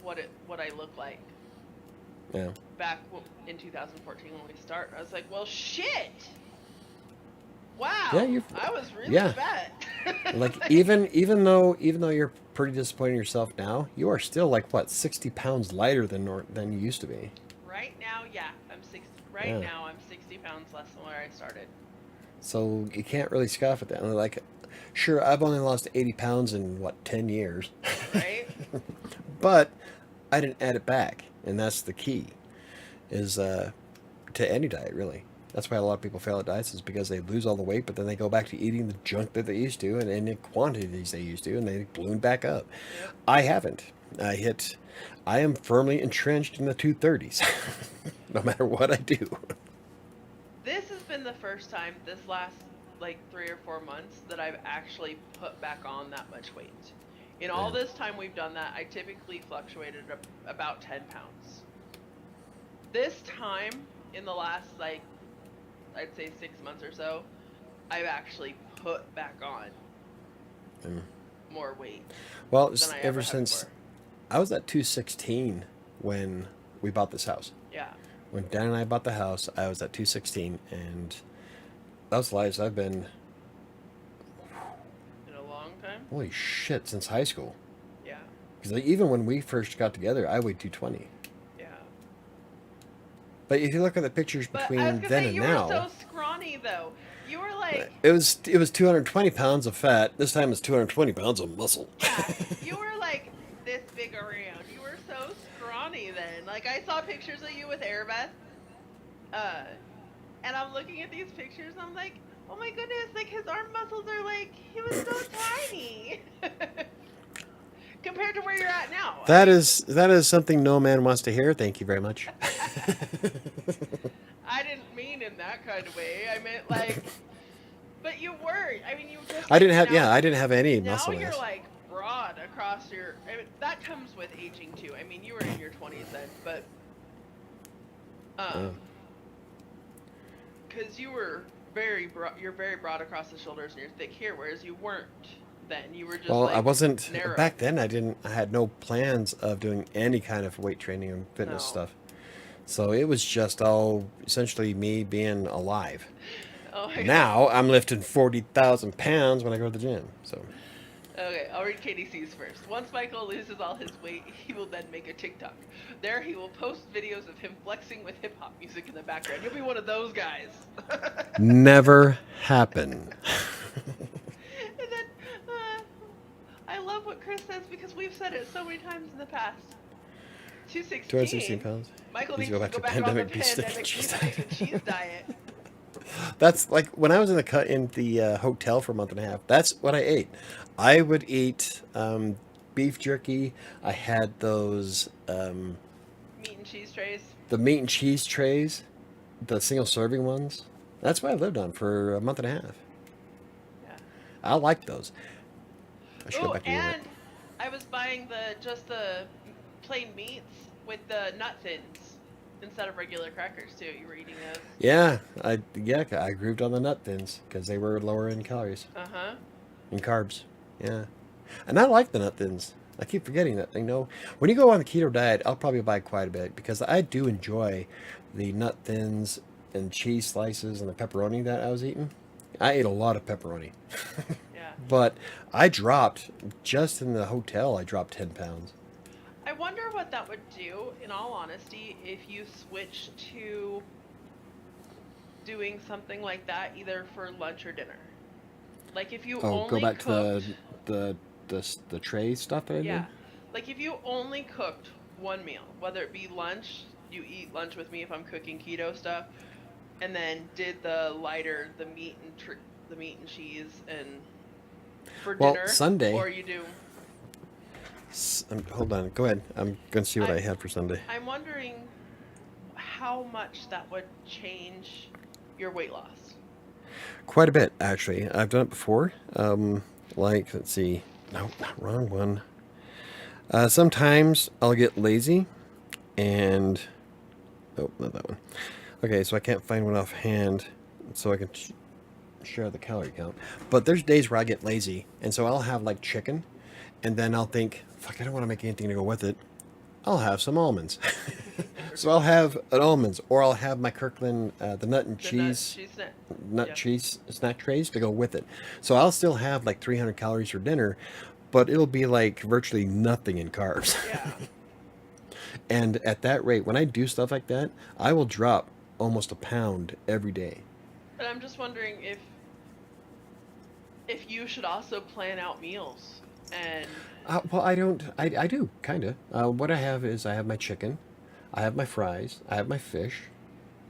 Speaker 2: what I look like
Speaker 1: Yeah.
Speaker 2: back in 2014 when we started. I was like, well, shit. Wow.
Speaker 1: Yeah,
Speaker 2: I was really
Speaker 1: yeah.
Speaker 2: fat.
Speaker 1: Like even though you're pretty disappointed in yourself now, you are still like what 60 pounds lighter than you used to be.
Speaker 2: Right now, yeah, I'm 60. Right
Speaker 1: Yeah.
Speaker 2: now, I'm 60 pounds less than where I started.
Speaker 1: So you can't really scoff at that. And like, sure, I've only lost 80 pounds in what 10 years,
Speaker 2: Right?
Speaker 1: but I didn't add it back, and that's the key. Is to any diet really. That's why a lot of people fail at diets is because they lose all the weight, but then they go back to eating the junk that they used to and in the quantities they used to, and they balloon back up.
Speaker 2: Yep.
Speaker 1: I haven't. I am firmly entrenched in the 230s, no matter what I do.
Speaker 2: This has been the first time this last like 3 or 4 months that I've actually put back on that much weight. In all
Speaker 1: Yeah.
Speaker 2: this time we've done that, I typically fluctuated about 10 pounds. This time, in the last, like, I'd say 6 months or so, I've actually put back on
Speaker 1: Mm.
Speaker 2: more weight
Speaker 1: Well,
Speaker 2: than I
Speaker 1: ever
Speaker 2: ever have
Speaker 1: since
Speaker 2: before.
Speaker 1: I was at 216 when we bought this house.
Speaker 2: Yeah.
Speaker 1: When Dan and I bought the house, I was at 216, and those lives I've been,
Speaker 2: In a long time?
Speaker 1: holy shit, since high school.
Speaker 2: Yeah.
Speaker 1: Because even when we first got together, I weighed 220.
Speaker 2: Yeah.
Speaker 1: But if you look at the pictures
Speaker 2: But I was
Speaker 1: between
Speaker 2: gonna
Speaker 1: then
Speaker 2: say,
Speaker 1: and
Speaker 2: you
Speaker 1: now,
Speaker 2: were so scrawny, though. You were like,
Speaker 1: it was 220 pounds of fat. This time it's 220 pounds of muscle.
Speaker 2: yeah, you were like this big around. You were so scrawny then. Like, I saw pictures of you with Airbus, and I'm looking at these pictures, and I'm like, oh my goodness, like, his arm muscles are like, he was so tiny. Compared to where you're at now.
Speaker 1: That is something no man wants to hear. Thank you very much.
Speaker 2: I didn't mean in that kind of way. I meant like, but you were. I mean, you just.
Speaker 1: I didn't have
Speaker 2: now,
Speaker 1: I didn't have any
Speaker 2: Now
Speaker 1: muscle
Speaker 2: you're
Speaker 1: mass.
Speaker 2: like broad across your. I mean, that comes with aging too. I mean, you were in your 20s then, but
Speaker 1: Yeah.
Speaker 2: because you were very broad. You're very broad across the shoulders and you're thick here, whereas you weren't then. You were just
Speaker 1: Well,
Speaker 2: like
Speaker 1: I wasn't
Speaker 2: narrow.
Speaker 1: back then. I had no plans of doing any kind of weight training and fitness
Speaker 2: No.
Speaker 1: stuff. So it was just all essentially me being alive.
Speaker 2: Oh my God.
Speaker 1: Now I'm lifting 40,000 pounds when I go to the gym. So
Speaker 2: Okay, I'll read KDC's first. Once Michael loses all his weight, he will then make a TikTok. There he will post videos of him flexing with hip hop music in the background. You'll be one of those guys.
Speaker 1: never happen.
Speaker 2: And then, I love what Chris says because we've said it so many times in the past.
Speaker 1: 216 pounds.
Speaker 2: Michael
Speaker 1: Needs
Speaker 2: needs
Speaker 1: to
Speaker 2: to
Speaker 1: go
Speaker 2: go
Speaker 1: back
Speaker 2: back
Speaker 1: to
Speaker 2: on the
Speaker 1: pandemic beef steak
Speaker 2: pandemic
Speaker 1: cheese
Speaker 2: beef steak and cheese diet.
Speaker 1: That's like when I was in the hotel for a month and a half. That's what I ate. I would eat beef jerky. I had those
Speaker 2: Meat and cheese trays.
Speaker 1: the meat and cheese trays, the single serving ones. That's what I lived on for a month and a half.
Speaker 2: Yeah.
Speaker 1: I liked those. I should go
Speaker 2: Oh,
Speaker 1: back to doing
Speaker 2: and I was buying just the plain meats with the nut thins instead of regular crackers too. You were eating those.
Speaker 1: Yeah, I grooved on the nut thins because they were lower in calories
Speaker 2: Uh-huh.
Speaker 1: and carbs. Yeah, and I like the nut thins. I keep forgetting that. When you go on the keto diet, I'll probably buy quite a bit because I do enjoy the nut thins and cheese slices and the pepperoni that I was eating. I ate a lot of pepperoni,
Speaker 2: Yeah.
Speaker 1: but I dropped just in the hotel. I dropped 10 pounds.
Speaker 2: I wonder what that would do, in all honesty, if you switch to doing something like that either for lunch or dinner. Like if you
Speaker 1: Oh, go
Speaker 2: only
Speaker 1: back to
Speaker 2: cooked,
Speaker 1: the tray stuff that I did.
Speaker 2: yeah, like if you only cooked one meal, whether it be lunch, you eat lunch with me if I'm cooking keto stuff, and then did the lighter, the meat and cheese, and for
Speaker 1: Well,
Speaker 2: dinner,
Speaker 1: Sunday.
Speaker 2: or you do.
Speaker 1: Hold on. Go ahead. I'm gonna see what
Speaker 2: I
Speaker 1: I had for Sunday.
Speaker 2: I'm wondering how much that would change your weight loss.
Speaker 1: Quite a bit, actually. I've done it before. Like, let's see. No, not wrong one. Sometimes I'll get lazy and oh, not that one. Okay, so I can't find one offhand, so I can share the calorie count. But there's days where I get lazy, and so I'll have like chicken, and then I'll think, fuck, I don't want to make anything to go with it. I'll have some almonds. So I'll have an almonds, or I'll have my Kirkland, the nut and
Speaker 2: The nut
Speaker 1: cheese,
Speaker 2: cheese snack.
Speaker 1: nut
Speaker 2: Yeah.
Speaker 1: cheese snack trays to go with it. So I'll still have like 300 calories for dinner, but it'll be like virtually nothing in carbs.
Speaker 2: Yeah.
Speaker 1: And at that rate, when I do stuff like that, I will drop almost a pound every day.
Speaker 2: But I'm just wondering if you should also plan out meals and
Speaker 1: Well, I don't. I do kind of. What I have is I have my chicken, I have my fries, I have my fish.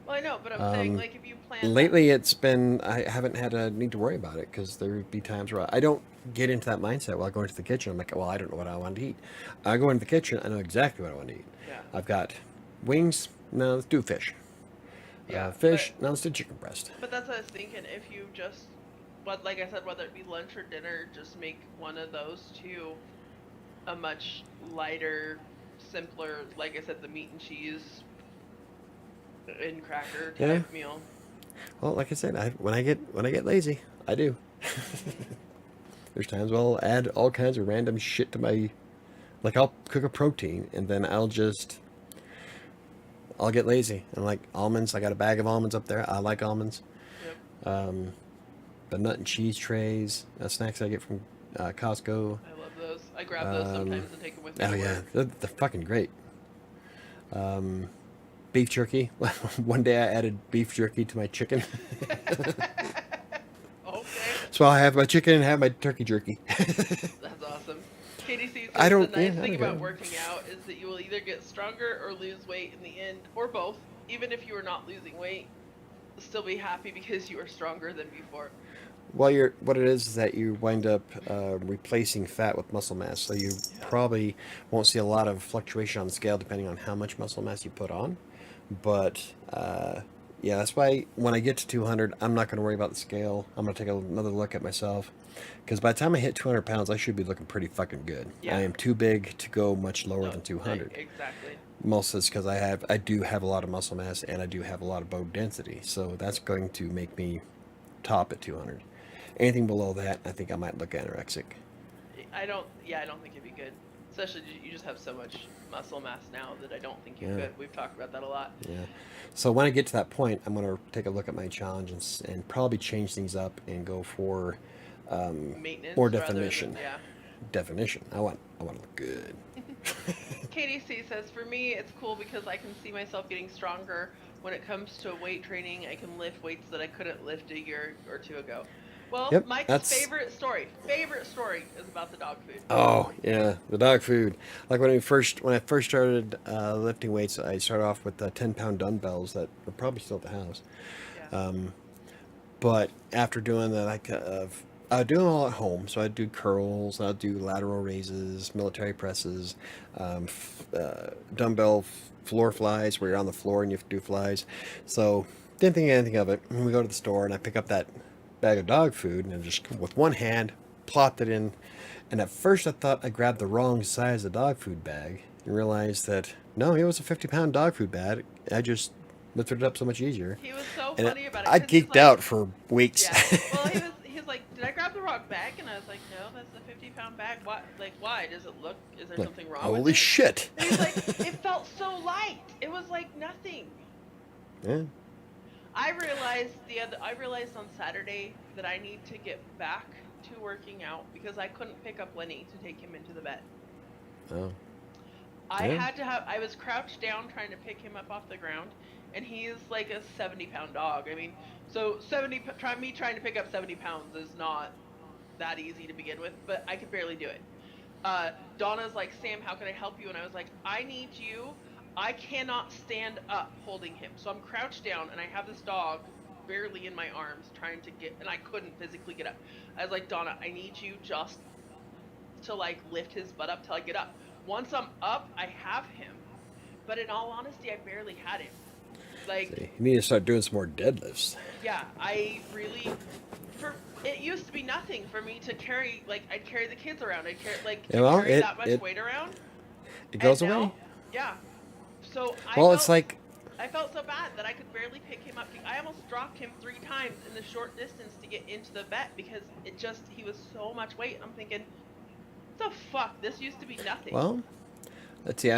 Speaker 2: well, I know, but I'm saying like if you plan that.
Speaker 1: Lately, it's been I haven't had a need to worry about it because there would be times where I don't get into that mindset while going to the kitchen. I'm like, well, I don't know what I want to eat. I go into the kitchen, I know exactly what I want to eat.
Speaker 2: Yeah.
Speaker 1: I've got wings. No, let's do fish.
Speaker 2: Yeah,
Speaker 1: Fish. Now let's do chicken breast.
Speaker 2: but that's what I was thinking. If you just, but like I said, whether it be lunch or dinner, just make one of those two a much lighter, simpler, like I said, the meat and cheese and cracker
Speaker 1: Yeah.
Speaker 2: type meal.
Speaker 1: Well, like I said, when I get lazy, I do. There's times where I'll add all kinds of random shit to my, like I'll cook a protein and then I'll get lazy. And like almonds, I got a bag of almonds up there. I like almonds.
Speaker 2: Yep.
Speaker 1: The nut and cheese trays, snacks I get from Costco.
Speaker 2: I love those. I grab those sometimes and take them with me
Speaker 1: Oh
Speaker 2: to
Speaker 1: yeah,
Speaker 2: work.
Speaker 1: they're fucking great. Beef jerky. One day I added beef jerky to my chicken.
Speaker 2: Okay.
Speaker 1: So I'll have my chicken and have my turkey jerky.
Speaker 2: That's awesome. KDC says
Speaker 1: I don't.
Speaker 2: the nice
Speaker 1: Yeah,
Speaker 2: thing about
Speaker 1: okay.
Speaker 2: working out is that you will either get stronger or lose weight in the end, or both. Even if you are not losing weight, you'll still be happy because you are stronger than before.
Speaker 1: Well, what it is that you wind up replacing fat with muscle mass, so you
Speaker 2: Yeah.
Speaker 1: probably won't see a lot of fluctuation on the scale depending on how much muscle mass you put on. But yeah, that's why when I get to 200, I'm not going to worry about the scale. I'm going to take another look at myself, because by the time I hit 200 pounds, I should be looking pretty fucking good.
Speaker 2: Yeah.
Speaker 1: I am too big to go much lower
Speaker 2: No,
Speaker 1: than 200.
Speaker 2: exactly.
Speaker 1: Most is because I do have a lot of muscle mass and I do have a lot of bone density, so that's going to make me top at 200. Anything below that, I think I might look anorexic.
Speaker 2: I don't. Yeah, I don't think it'd be good. Especially you just have so much muscle mass now that I don't think you
Speaker 1: Yeah.
Speaker 2: could. We've talked about that a lot.
Speaker 1: Yeah. So when I get to that point, I'm going to take a look at my challenge and probably change things up and go for
Speaker 2: Maintenance.
Speaker 1: more
Speaker 2: rather
Speaker 1: definition.
Speaker 2: Than, yeah.
Speaker 1: Definition. I want to look good.
Speaker 2: KDC says, for me, it's cool because I can see myself getting stronger. When it comes to weight training, I can lift weights that I couldn't lift a year or two ago. Well,
Speaker 1: Yep,
Speaker 2: Mike's
Speaker 1: that's-
Speaker 2: favorite story is about the dog food.
Speaker 1: Oh yeah, the dog food. Like when I first started lifting weights, I started off with 10-pound dumbbells that are probably still at the house.
Speaker 2: Yeah.
Speaker 1: But after doing that, I do them all at home. So I do curls, I'll do lateral raises, military presses, dumbbell floor flies where you're on the floor and you have to do flies. So didn't think anything of it. And we go to the store and I pick up that bag of dog food and I just with one hand plopped it in. And at first I thought I grabbed the wrong size of dog food bag and realized that no, it was a 50-pound dog food bag. I just lifted it up so much easier.
Speaker 2: He was so
Speaker 1: And
Speaker 2: funny about it.
Speaker 1: I
Speaker 2: 'cause he's
Speaker 1: geeked
Speaker 2: like-
Speaker 1: out for weeks.
Speaker 2: Yeah. Well, he was like, did I grab the wrong bag? And I was like, no, that's the 50-pound bag. Why? Like, why? Does it look? Is there
Speaker 1: Like,
Speaker 2: something wrong
Speaker 1: holy
Speaker 2: with it?
Speaker 1: shit.
Speaker 2: And he's like, it felt so light. It was like nothing.
Speaker 1: Yeah.
Speaker 2: I realized on Saturday that I need to get back to working out because I couldn't pick up Lenny to take him into the vet.
Speaker 1: Oh.
Speaker 2: I
Speaker 1: Yeah.
Speaker 2: I was crouched down trying to pick him up off the ground, and he's like a 70-pound dog. I mean, so trying to pick up 70 pounds is not that easy to begin with, but I could barely do it. Donna's like, Sam, how can I help you? And I was like, I need you. I cannot stand up holding him. So I'm crouched down and I have this dog barely in my arms trying to get, and I couldn't physically get up. I was like, Donna, I need you just to like lift his butt up till I get up. Once I'm up, I have him. But in all honesty, I barely had him. Like,
Speaker 1: See, you need to start doing some more deadlifts.
Speaker 2: yeah, I really, it used to be nothing for me to carry, like, I'd carry the kids around. I'd carry, like, to
Speaker 1: Yeah, well,
Speaker 2: carry that much weight around.
Speaker 1: It goes
Speaker 2: And now-
Speaker 1: away.
Speaker 2: Yeah. So
Speaker 1: Well, it's like,
Speaker 2: I felt so bad that I could barely pick him up. I almost dropped him 3 times in the short distance to get into the vet because he was so much weight. And I'm thinking, what the fuck? This used to be nothing.
Speaker 1: well, let's see.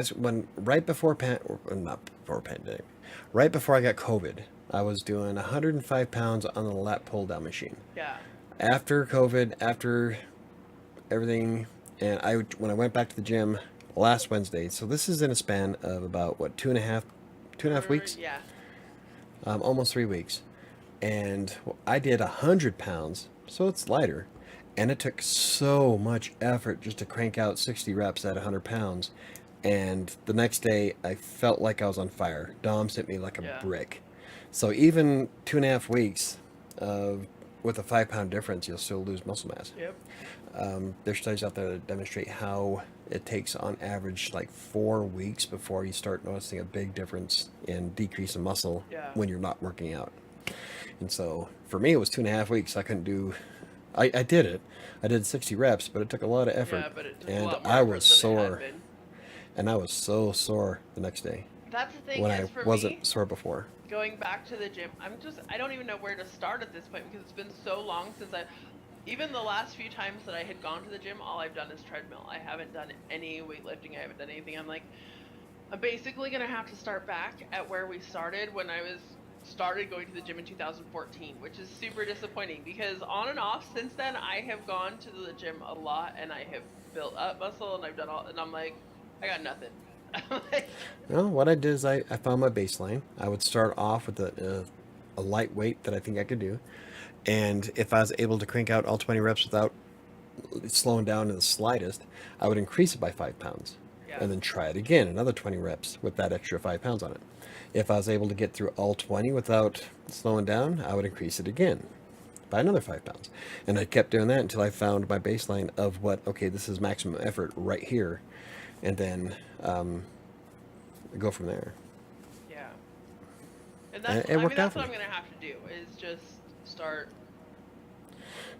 Speaker 1: Right before pandemic, right before I got COVID, I was doing 105 pounds on the lat pull down machine.
Speaker 2: Yeah.
Speaker 1: After COVID, after everything, and when I went back to the gym last Wednesday, so this is in a span of about what, 2.5 weeks,
Speaker 2: Yeah.
Speaker 1: almost 3 weeks, and I did 100 pounds, so it's lighter, and it took so much effort just to crank out 60 reps at 100 pounds, and the next day I felt like I was on fire. Dom's hit me like a
Speaker 2: Yeah.
Speaker 1: brick. So even 2.5 weeks with a 5-pound difference, you'll still lose muscle mass.
Speaker 2: Yep.
Speaker 1: There's studies out there that demonstrate how it takes on average like 4 weeks before you start noticing a big difference in decrease in muscle
Speaker 2: Yeah.
Speaker 1: when you're not working out. And so for me, it was 2.5 weeks. I couldn't do, I did it. I did 60 reps, but it took a lot of effort.
Speaker 2: Yeah, but it took a
Speaker 1: and
Speaker 2: lot more
Speaker 1: I
Speaker 2: effort
Speaker 1: was
Speaker 2: than it had
Speaker 1: sore.
Speaker 2: been.
Speaker 1: And I was so sore the next day
Speaker 2: That's the thing
Speaker 1: when
Speaker 2: is
Speaker 1: I
Speaker 2: for
Speaker 1: wasn't
Speaker 2: me,
Speaker 1: sore before.
Speaker 2: going back to the gym, I don't even know where to start at this point because it's been so long since even the last few times that I had gone to the gym, all I've done is treadmill. I haven't done any weightlifting. I haven't done anything. I'm basically going to have to start back at where we started when I started going to the gym in 2014, which is super disappointing because on and off since then, I have gone to the gym a lot and I have built up muscle and I've done all, and I'm like, I got nothing.
Speaker 1: Well, what I did is I found my baseline. I would start off with a light weight that I think I could do. And if I was able to crank out all 20 reps without slowing down in the slightest, I would increase it by 5 pounds.
Speaker 2: Yeah.
Speaker 1: And then try it again, another 20 reps with that extra 5 pounds on it. If I was able to get through all 20 without slowing down, I would increase it again by another 5 pounds. And I kept doing that until I found my baseline of okay, this is maximum effort right here. And then go from there.
Speaker 2: Yeah. And
Speaker 1: And
Speaker 2: that's,
Speaker 1: it worked out
Speaker 2: that's
Speaker 1: for
Speaker 2: what I'm
Speaker 1: me.
Speaker 2: going to have to do is just start.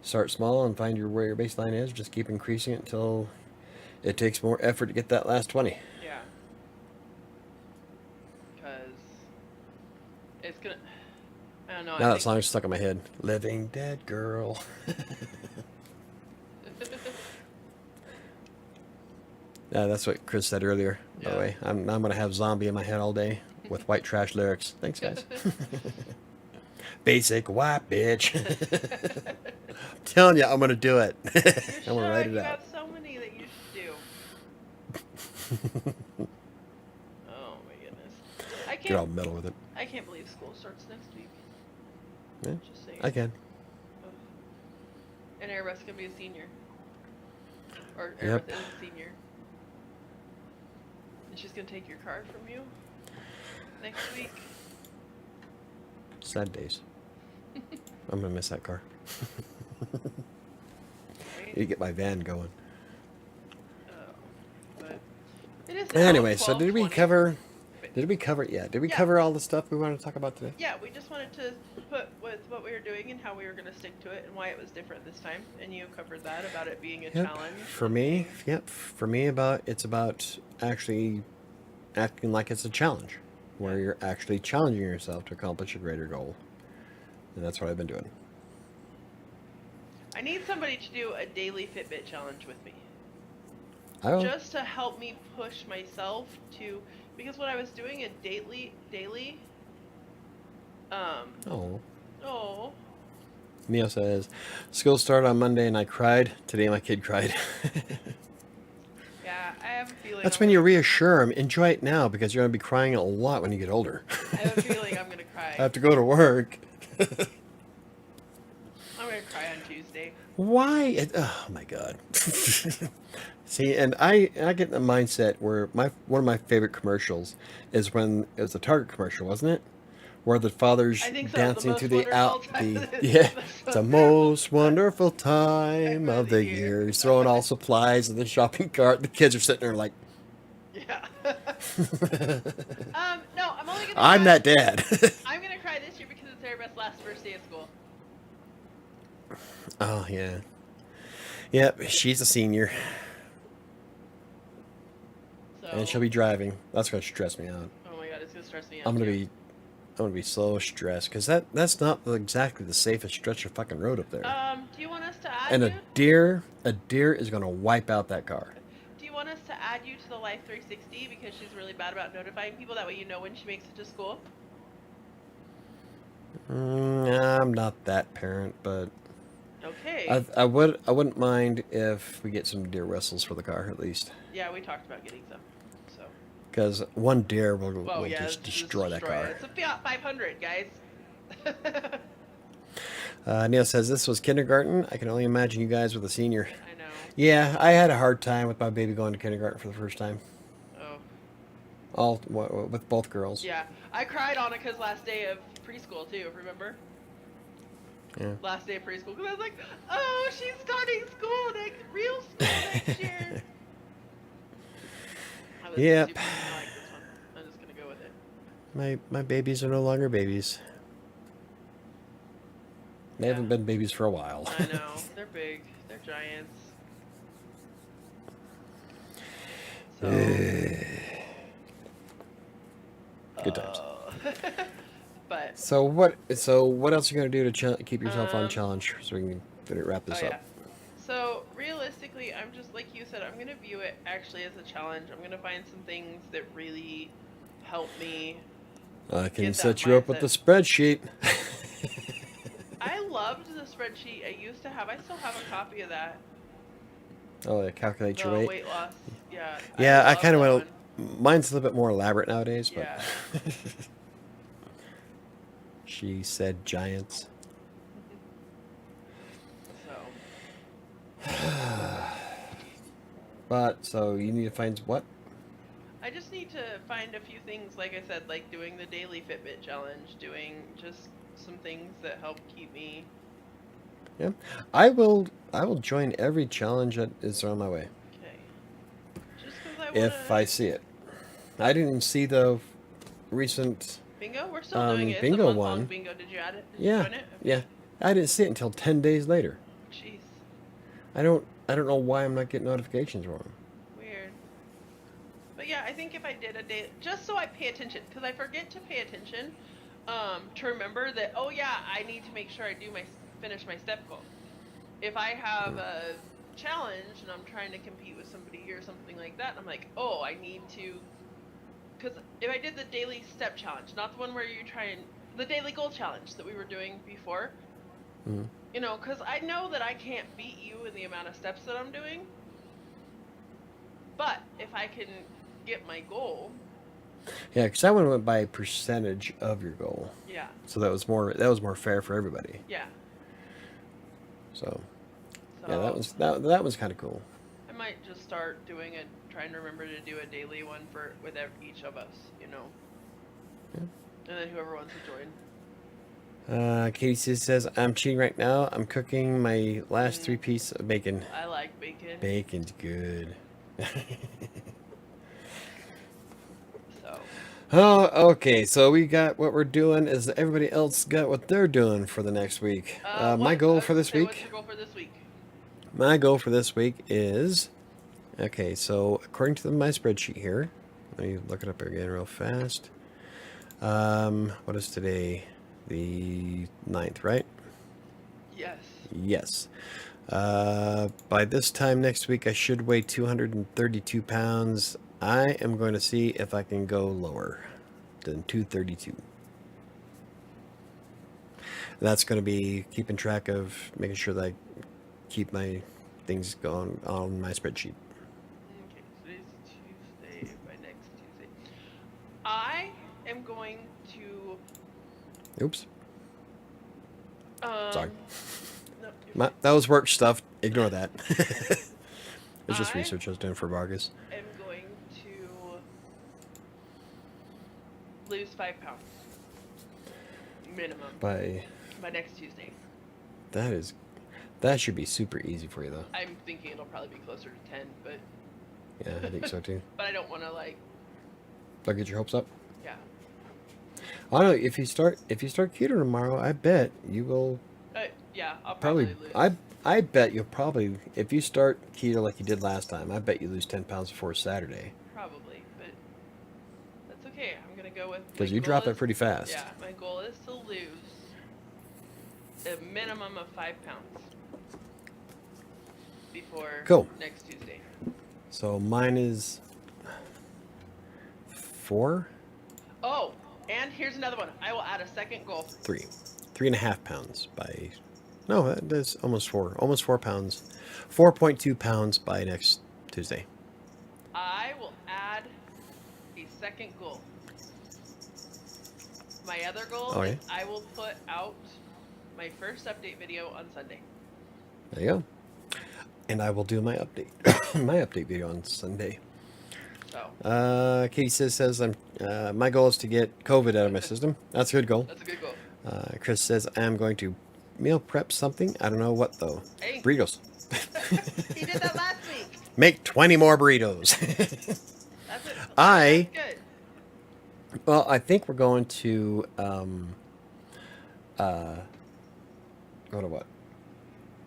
Speaker 1: Start small and find where your baseline is. Just keep increasing it until it takes more effort to get that last 20.
Speaker 2: Yeah. Because it's going to, I don't know.
Speaker 1: Now that song's stuck in my head. Living Dead Girl. Yeah, that's what Chris said earlier, by the
Speaker 2: Yeah.
Speaker 1: way. I'm going to have Zombie in my head all day with white trash lyrics. Thanks, guys. Basic white bitch. I'm telling you, I'm going to do it. I'm going to write it
Speaker 2: You
Speaker 1: out.
Speaker 2: have so many that you should do. Oh my goodness.
Speaker 1: Get all metal with it.
Speaker 2: I can't believe school starts next week.
Speaker 1: Yeah,
Speaker 2: Just saying.
Speaker 1: I can.
Speaker 2: Ugh. And Airbus can be a senior. Or Airbus
Speaker 1: Yep.
Speaker 2: is a senior. And she's gonna take your car from you next week.
Speaker 1: Sad days. I'm going to miss that car.
Speaker 2: Right?
Speaker 1: You get my van going.
Speaker 2: Oh. But it is now
Speaker 1: Anyway, so did we
Speaker 2: 12:20.
Speaker 1: cover? Did we cover? Yeah. Did we
Speaker 2: Yeah.
Speaker 1: cover all the stuff we wanted to talk about today?
Speaker 2: Yeah, we just wanted to put with what we were doing and how we were going to stick to it and why it was different this time. And you covered that about it being a
Speaker 1: Yep.
Speaker 2: challenge.
Speaker 1: For me, yep. For me, it's about actually acting like it's a challenge, where you're actually challenging yourself to accomplish a greater goal, and that's what I've been doing.
Speaker 2: I need somebody to do a daily Fitbit challenge with me.
Speaker 1: I will.
Speaker 2: Just to help me push myself to, because when I was doing a daily,
Speaker 1: Oh.
Speaker 2: oh,
Speaker 1: Mio says, school started on Monday and I cried. Today my kid cried.
Speaker 2: yeah, I have a feeling.
Speaker 1: That's
Speaker 2: I'm
Speaker 1: when you
Speaker 2: gonna-
Speaker 1: reassure him, enjoy it now because you're going to be crying a lot when you get older.
Speaker 2: I have a feeling I'm gonna cry.
Speaker 1: I have to go to work.
Speaker 2: I'm gonna cry on Tuesday.
Speaker 1: Why? Oh my god. See, and I get in the mindset where one of my favorite commercials is when it was a Target commercial, wasn't it? Where the father's
Speaker 2: I think so. The
Speaker 1: dancing to
Speaker 2: most
Speaker 1: the
Speaker 2: wonderful time.
Speaker 1: yeah,
Speaker 2: The
Speaker 1: it's a
Speaker 2: wonderful
Speaker 1: most wonderful time
Speaker 2: time
Speaker 1: of
Speaker 2: of the
Speaker 1: the
Speaker 2: year.
Speaker 1: year. He's throwing all supplies in the shopping cart. The kids are sitting there like,
Speaker 2: Yeah. No, I'm only gonna
Speaker 1: I'm
Speaker 2: cry.
Speaker 1: that dad.
Speaker 2: I'm gonna cry this year because it's Arabeth's last first day of school.
Speaker 1: Oh yeah, yep. She's a senior,
Speaker 2: So.
Speaker 1: and she'll be driving. That's gonna stress me out.
Speaker 2: Oh my god, it's gonna stress me out.
Speaker 1: I'm gonna
Speaker 2: too.
Speaker 1: be I'm gonna be so stressed because that's not exactly the safest stretch of fucking road up there.
Speaker 2: Do you want us to add
Speaker 1: And
Speaker 2: you?
Speaker 1: a deer is gonna wipe out that car.
Speaker 2: Do you want us to add you to the Life 360 because she's really bad about notifying people? That way you know when she makes it to school.
Speaker 1: I'm not that parent, but
Speaker 2: Okay.
Speaker 1: I wouldn't mind if we get some deer whistles for the car at least,
Speaker 2: Yeah, we talked about getting some. So.
Speaker 1: because one deer will
Speaker 2: Well, yeah,
Speaker 1: just destroy that car.
Speaker 2: It's a Fiat 500, guys.
Speaker 1: Neil says this was kindergarten. I can only imagine you guys with a senior.
Speaker 2: I know.
Speaker 1: Yeah, I had a hard time with my baby going to kindergarten for the first time.
Speaker 2: Oh.
Speaker 1: With both girls.
Speaker 2: Yeah, I cried Annika's last day of preschool too. Remember?
Speaker 1: Yeah.
Speaker 2: Last day of preschool because I was like, oh, she's starting real school next year. I was
Speaker 1: Yep.
Speaker 2: super gonna like this one. I'm just gonna go with it.
Speaker 1: My babies are no longer babies. They haven't been babies for a while.
Speaker 2: I know. They're big. They're giants. So.
Speaker 1: Good times.
Speaker 2: But.
Speaker 1: So what else are you gonna do to keep yourself on challenge so we can wrap this up?
Speaker 2: So realistically, I'm just like you said. I'm gonna view it actually as a challenge. I'm gonna find some things that really help me.
Speaker 1: I can
Speaker 2: get
Speaker 1: set
Speaker 2: that
Speaker 1: you up with the
Speaker 2: mindset.
Speaker 1: spreadsheet.
Speaker 2: I loved the spreadsheet I used to have. I still have a copy of that.
Speaker 1: Oh, they calculate your
Speaker 2: The
Speaker 1: weight.
Speaker 2: weight loss. Yeah.
Speaker 1: Yeah, I
Speaker 2: love
Speaker 1: kind of
Speaker 2: that
Speaker 1: went. Mine's a little bit more elaborate nowadays, but.
Speaker 2: Yeah.
Speaker 1: She said giants.
Speaker 2: So.
Speaker 1: But so you need to find what?
Speaker 2: I just need to find a few things, like I said, like doing the daily Fitbit challenge, doing just some things that help keep me.
Speaker 1: Yeah, I will join every challenge that is on my way
Speaker 2: Okay. Just because I want to.
Speaker 1: if I see it. I didn't see the recent
Speaker 2: Bingo? We're still doing it. It's
Speaker 1: bingo
Speaker 2: a month-long
Speaker 1: one.
Speaker 2: bingo. Did you add it? Did you
Speaker 1: Yeah,
Speaker 2: join it?
Speaker 1: yeah. I didn't see it until 10 days later.
Speaker 2: Jeez.
Speaker 1: I don't know why I'm not getting notifications from them.
Speaker 2: Weird. But yeah, I think if I did a day, just so I pay attention, because I forget to pay attention, to remember that, oh yeah, I need to make sure I finish my step goal. If I have a challenge and I'm trying to compete with somebody or something like that, I'm like, oh, I need to, because if I did the daily step challenge, not the one where you try and, the daily goal challenge that we were doing before,
Speaker 1: Mhm.
Speaker 2: you know, because I know that I can't beat you in the amount of steps that I'm doing, but if I can get my goal.
Speaker 1: Yeah, because that one went by percentage of your goal.
Speaker 2: Yeah.
Speaker 1: So that was more fair for everybody.
Speaker 2: Yeah.
Speaker 1: So yeah, that was kind of cool.
Speaker 2: I might just start trying to remember to do a daily one with each of us, you know.
Speaker 1: Yeah.
Speaker 2: And then whoever wants to join.
Speaker 1: Katie says, I'm cheating right now. I'm cooking my last 3 pieces of bacon.
Speaker 2: I like bacon.
Speaker 1: Bacon's good.
Speaker 2: So.
Speaker 1: Oh, okay. So we got what we're doing. Is everybody else got what they're doing for the next week? My goal for this week.
Speaker 2: What's your goal for this week?
Speaker 1: My goal for this week is, okay, so according to my spreadsheet here, let me look it up again real fast. What is today? The 9th, right?
Speaker 2: Yes.
Speaker 1: Yes. By this time next week, I should weigh 232 pounds. I am going to see if I can go lower than 232. That's going to be keeping track of making sure that I keep my things going on my spreadsheet.
Speaker 2: Okay, today's Tuesday. By next Tuesday, I am going to.
Speaker 1: Oops. Sorry.
Speaker 2: Nope, you're fine.
Speaker 1: That was work stuff. Ignore that. It's just
Speaker 2: I
Speaker 1: research I was doing for Vargas.
Speaker 2: am going to lose 5 pounds minimum
Speaker 1: By
Speaker 2: next Tuesday.
Speaker 1: that should be super easy for you though.
Speaker 2: I'm thinking it'll probably be closer to 10, but
Speaker 1: Yeah, I think so too.
Speaker 2: but I don't want to like,
Speaker 1: Don't get your hopes up.
Speaker 2: yeah.
Speaker 1: I don't know if you start keto tomorrow. I bet you will
Speaker 2: Yeah, I'll
Speaker 1: probably.
Speaker 2: lose.
Speaker 1: I bet you'll probably if you start keto like you did last time. I bet you lose 10 pounds before Saturday
Speaker 2: Probably, but that's okay. I'm gonna go with
Speaker 1: because
Speaker 2: my
Speaker 1: you
Speaker 2: goal
Speaker 1: drop it
Speaker 2: is-
Speaker 1: pretty fast.
Speaker 2: Yeah, my goal is to lose a minimum of 5 pounds before
Speaker 1: Cool.
Speaker 2: next Tuesday.
Speaker 1: So mine is 4,
Speaker 2: Oh, and here's another one. I will add a second goal.
Speaker 1: 3.5 pounds by. No, that's almost 4. Almost 4 pounds. 4.2 pounds by next Tuesday.
Speaker 2: I will add a second goal. My other goal
Speaker 1: Oh,
Speaker 2: is
Speaker 1: yeah?
Speaker 2: I will put out my first update video on Sunday.
Speaker 1: There you go. And I will do my update my update video on Sunday.
Speaker 2: So
Speaker 1: Katie says I'm my goal is to get COVID out of my system. That's a good goal.
Speaker 2: that's a good goal.
Speaker 1: Chris says I'm going to meal prep something. I don't know what though.
Speaker 2: Hey.
Speaker 1: Burritos.
Speaker 2: He did that last week.
Speaker 1: Make 20 more burritos.
Speaker 2: That's it.
Speaker 1: I-
Speaker 2: That's good.
Speaker 1: Well, I think we're going to go to what?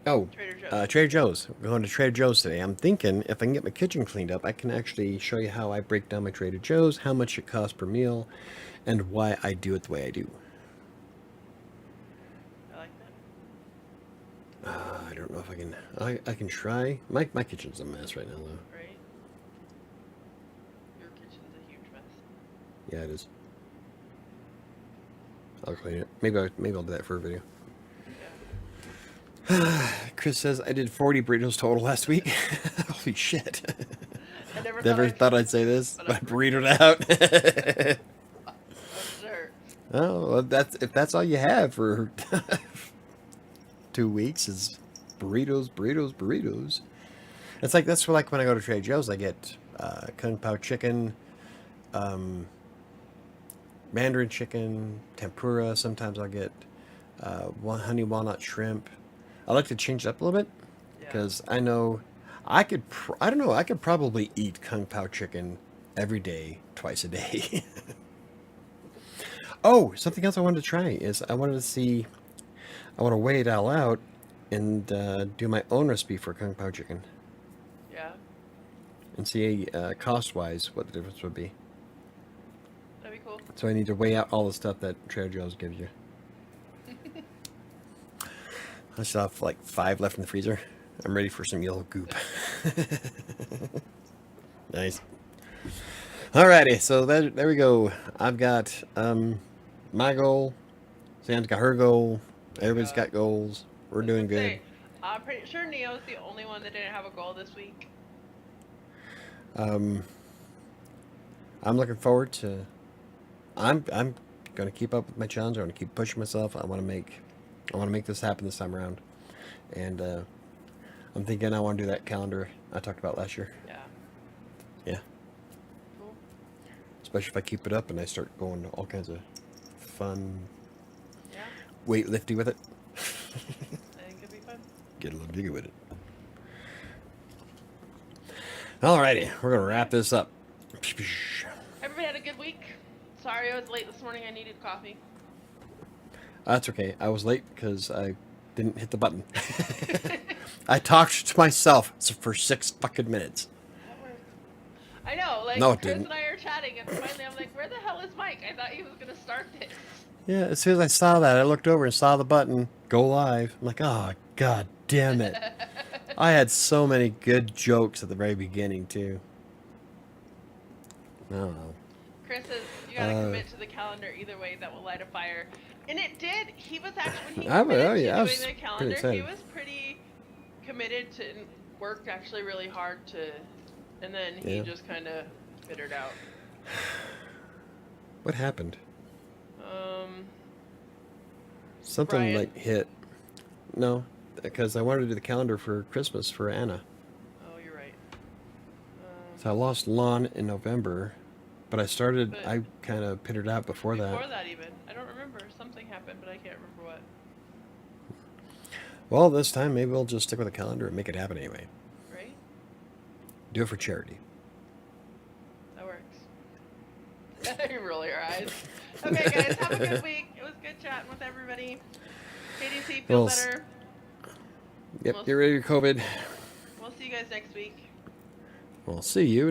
Speaker 1: Oh,
Speaker 2: Trader Joe's.
Speaker 1: Trader Joe's. We're going to Trader Joe's today. I'm thinking if I can get my kitchen cleaned up, I can actually show you how I break down my Trader Joe's, how much it costs per meal, and why I do it the way I do.
Speaker 2: I like that.
Speaker 1: I don't know if I can. I can try. My kitchen's a mess right now, though.
Speaker 2: Right? Your kitchen's a huge mess.
Speaker 1: Yeah, it is. I'll clean it. Maybe I'll do that for a video.
Speaker 2: Yeah.
Speaker 1: Chris says I did 40 burritos total last week. Holy shit!
Speaker 2: I never,
Speaker 1: Never thought I'd say this,
Speaker 2: but
Speaker 1: but I
Speaker 2: I-
Speaker 1: burritoed out.
Speaker 2: For sure.
Speaker 1: Oh, well, if that's all you have for 2 weeks is burritos, burritos, burritos. It's like that's like when I go to Trader Joe's, I get kung pao chicken, mandarin chicken, tempura. Sometimes I'll get honey walnut shrimp. I like to change it up a little bit
Speaker 2: Yeah.
Speaker 1: because I know I could. I don't know. I could probably eat kung pao chicken every day, twice a day. Oh, something else I wanted to try is I want to weigh it all out and do my own recipe for kung pao chicken
Speaker 2: Yeah.
Speaker 1: and see cost-wise what the difference would be.
Speaker 2: That'd be cool.
Speaker 1: So I need to weigh out all the stuff that Trader Joe's gives you. I still have like 5 left in the freezer. I'm ready for some yellow goop. Nice. Alrighty, so there we go. I've got my goal. Sam's got her goal. Everybody's got goals. We're
Speaker 2: I was
Speaker 1: doing
Speaker 2: gonna
Speaker 1: good.
Speaker 2: say, I'm pretty sure Neo's the only one that didn't have a goal this week.
Speaker 1: I'm looking forward to. I'm gonna keep up with my challenge. I'm gonna keep pushing myself. I want to make this happen this time around, and I'm thinking I want to do that calendar I talked about last year.
Speaker 2: Yeah.
Speaker 1: Yeah,
Speaker 2: Cool.
Speaker 1: especially if I keep it up and I start going to all kinds of fun
Speaker 2: Yeah.
Speaker 1: weightlifting with it.
Speaker 2: I think it'd be fun.
Speaker 1: Get a little bigger with it. Alrighty, we're gonna wrap this up.
Speaker 2: Everybody had a good week. Sorry I was late this morning. I needed coffee.
Speaker 1: That's okay. I was late because I didn't hit the button. I talked to myself for 6 fucking minutes.
Speaker 2: That worked. I know, like
Speaker 1: No, it
Speaker 2: Chris
Speaker 1: didn't.
Speaker 2: and I are chatting, and finally I'm like, "Where the hell is Mike? I thought he was gonna start this."
Speaker 1: Yeah, as soon as I saw that, I looked over and saw the button go live. I'm like, oh, god damn it. I had so many good jokes at the very beginning, too. No.
Speaker 2: Chris says you gotta
Speaker 1: Uh,
Speaker 2: commit to the calendar either way. That will light a fire, and it did. He was actually when he
Speaker 1: I was-
Speaker 2: committed
Speaker 1: oh, yeah, I
Speaker 2: to
Speaker 1: was
Speaker 2: doing the
Speaker 1: pretty
Speaker 2: calendar. He
Speaker 1: excited.
Speaker 2: was pretty committed to and worked actually really hard to, and then he
Speaker 1: Yeah.
Speaker 2: just kind of fittered out.
Speaker 1: What happened?
Speaker 2: Um,
Speaker 1: Something
Speaker 2: Brian.
Speaker 1: like hit. No. because I wanted to do the calendar for Christmas for Anna.
Speaker 2: Oh, you're right.
Speaker 1: So I lost lawn in November, but I started.
Speaker 2: But
Speaker 1: I kind of pittered out before that.
Speaker 2: Before that, even. I don't remember. Something happened, but I can't remember what.
Speaker 1: Well, this time maybe we'll just stick with the calendar and make it happen anyway.
Speaker 2: Right?
Speaker 1: Do it for charity.
Speaker 2: That works. You roll your eyes. Okay, guys, have a good week. It was good chatting with everybody. KDC, feel
Speaker 1: Well,
Speaker 2: better.
Speaker 1: Yep,
Speaker 2: We'll-
Speaker 1: get ready for COVID.
Speaker 2: We'll see you guys next week.
Speaker 1: We'll see you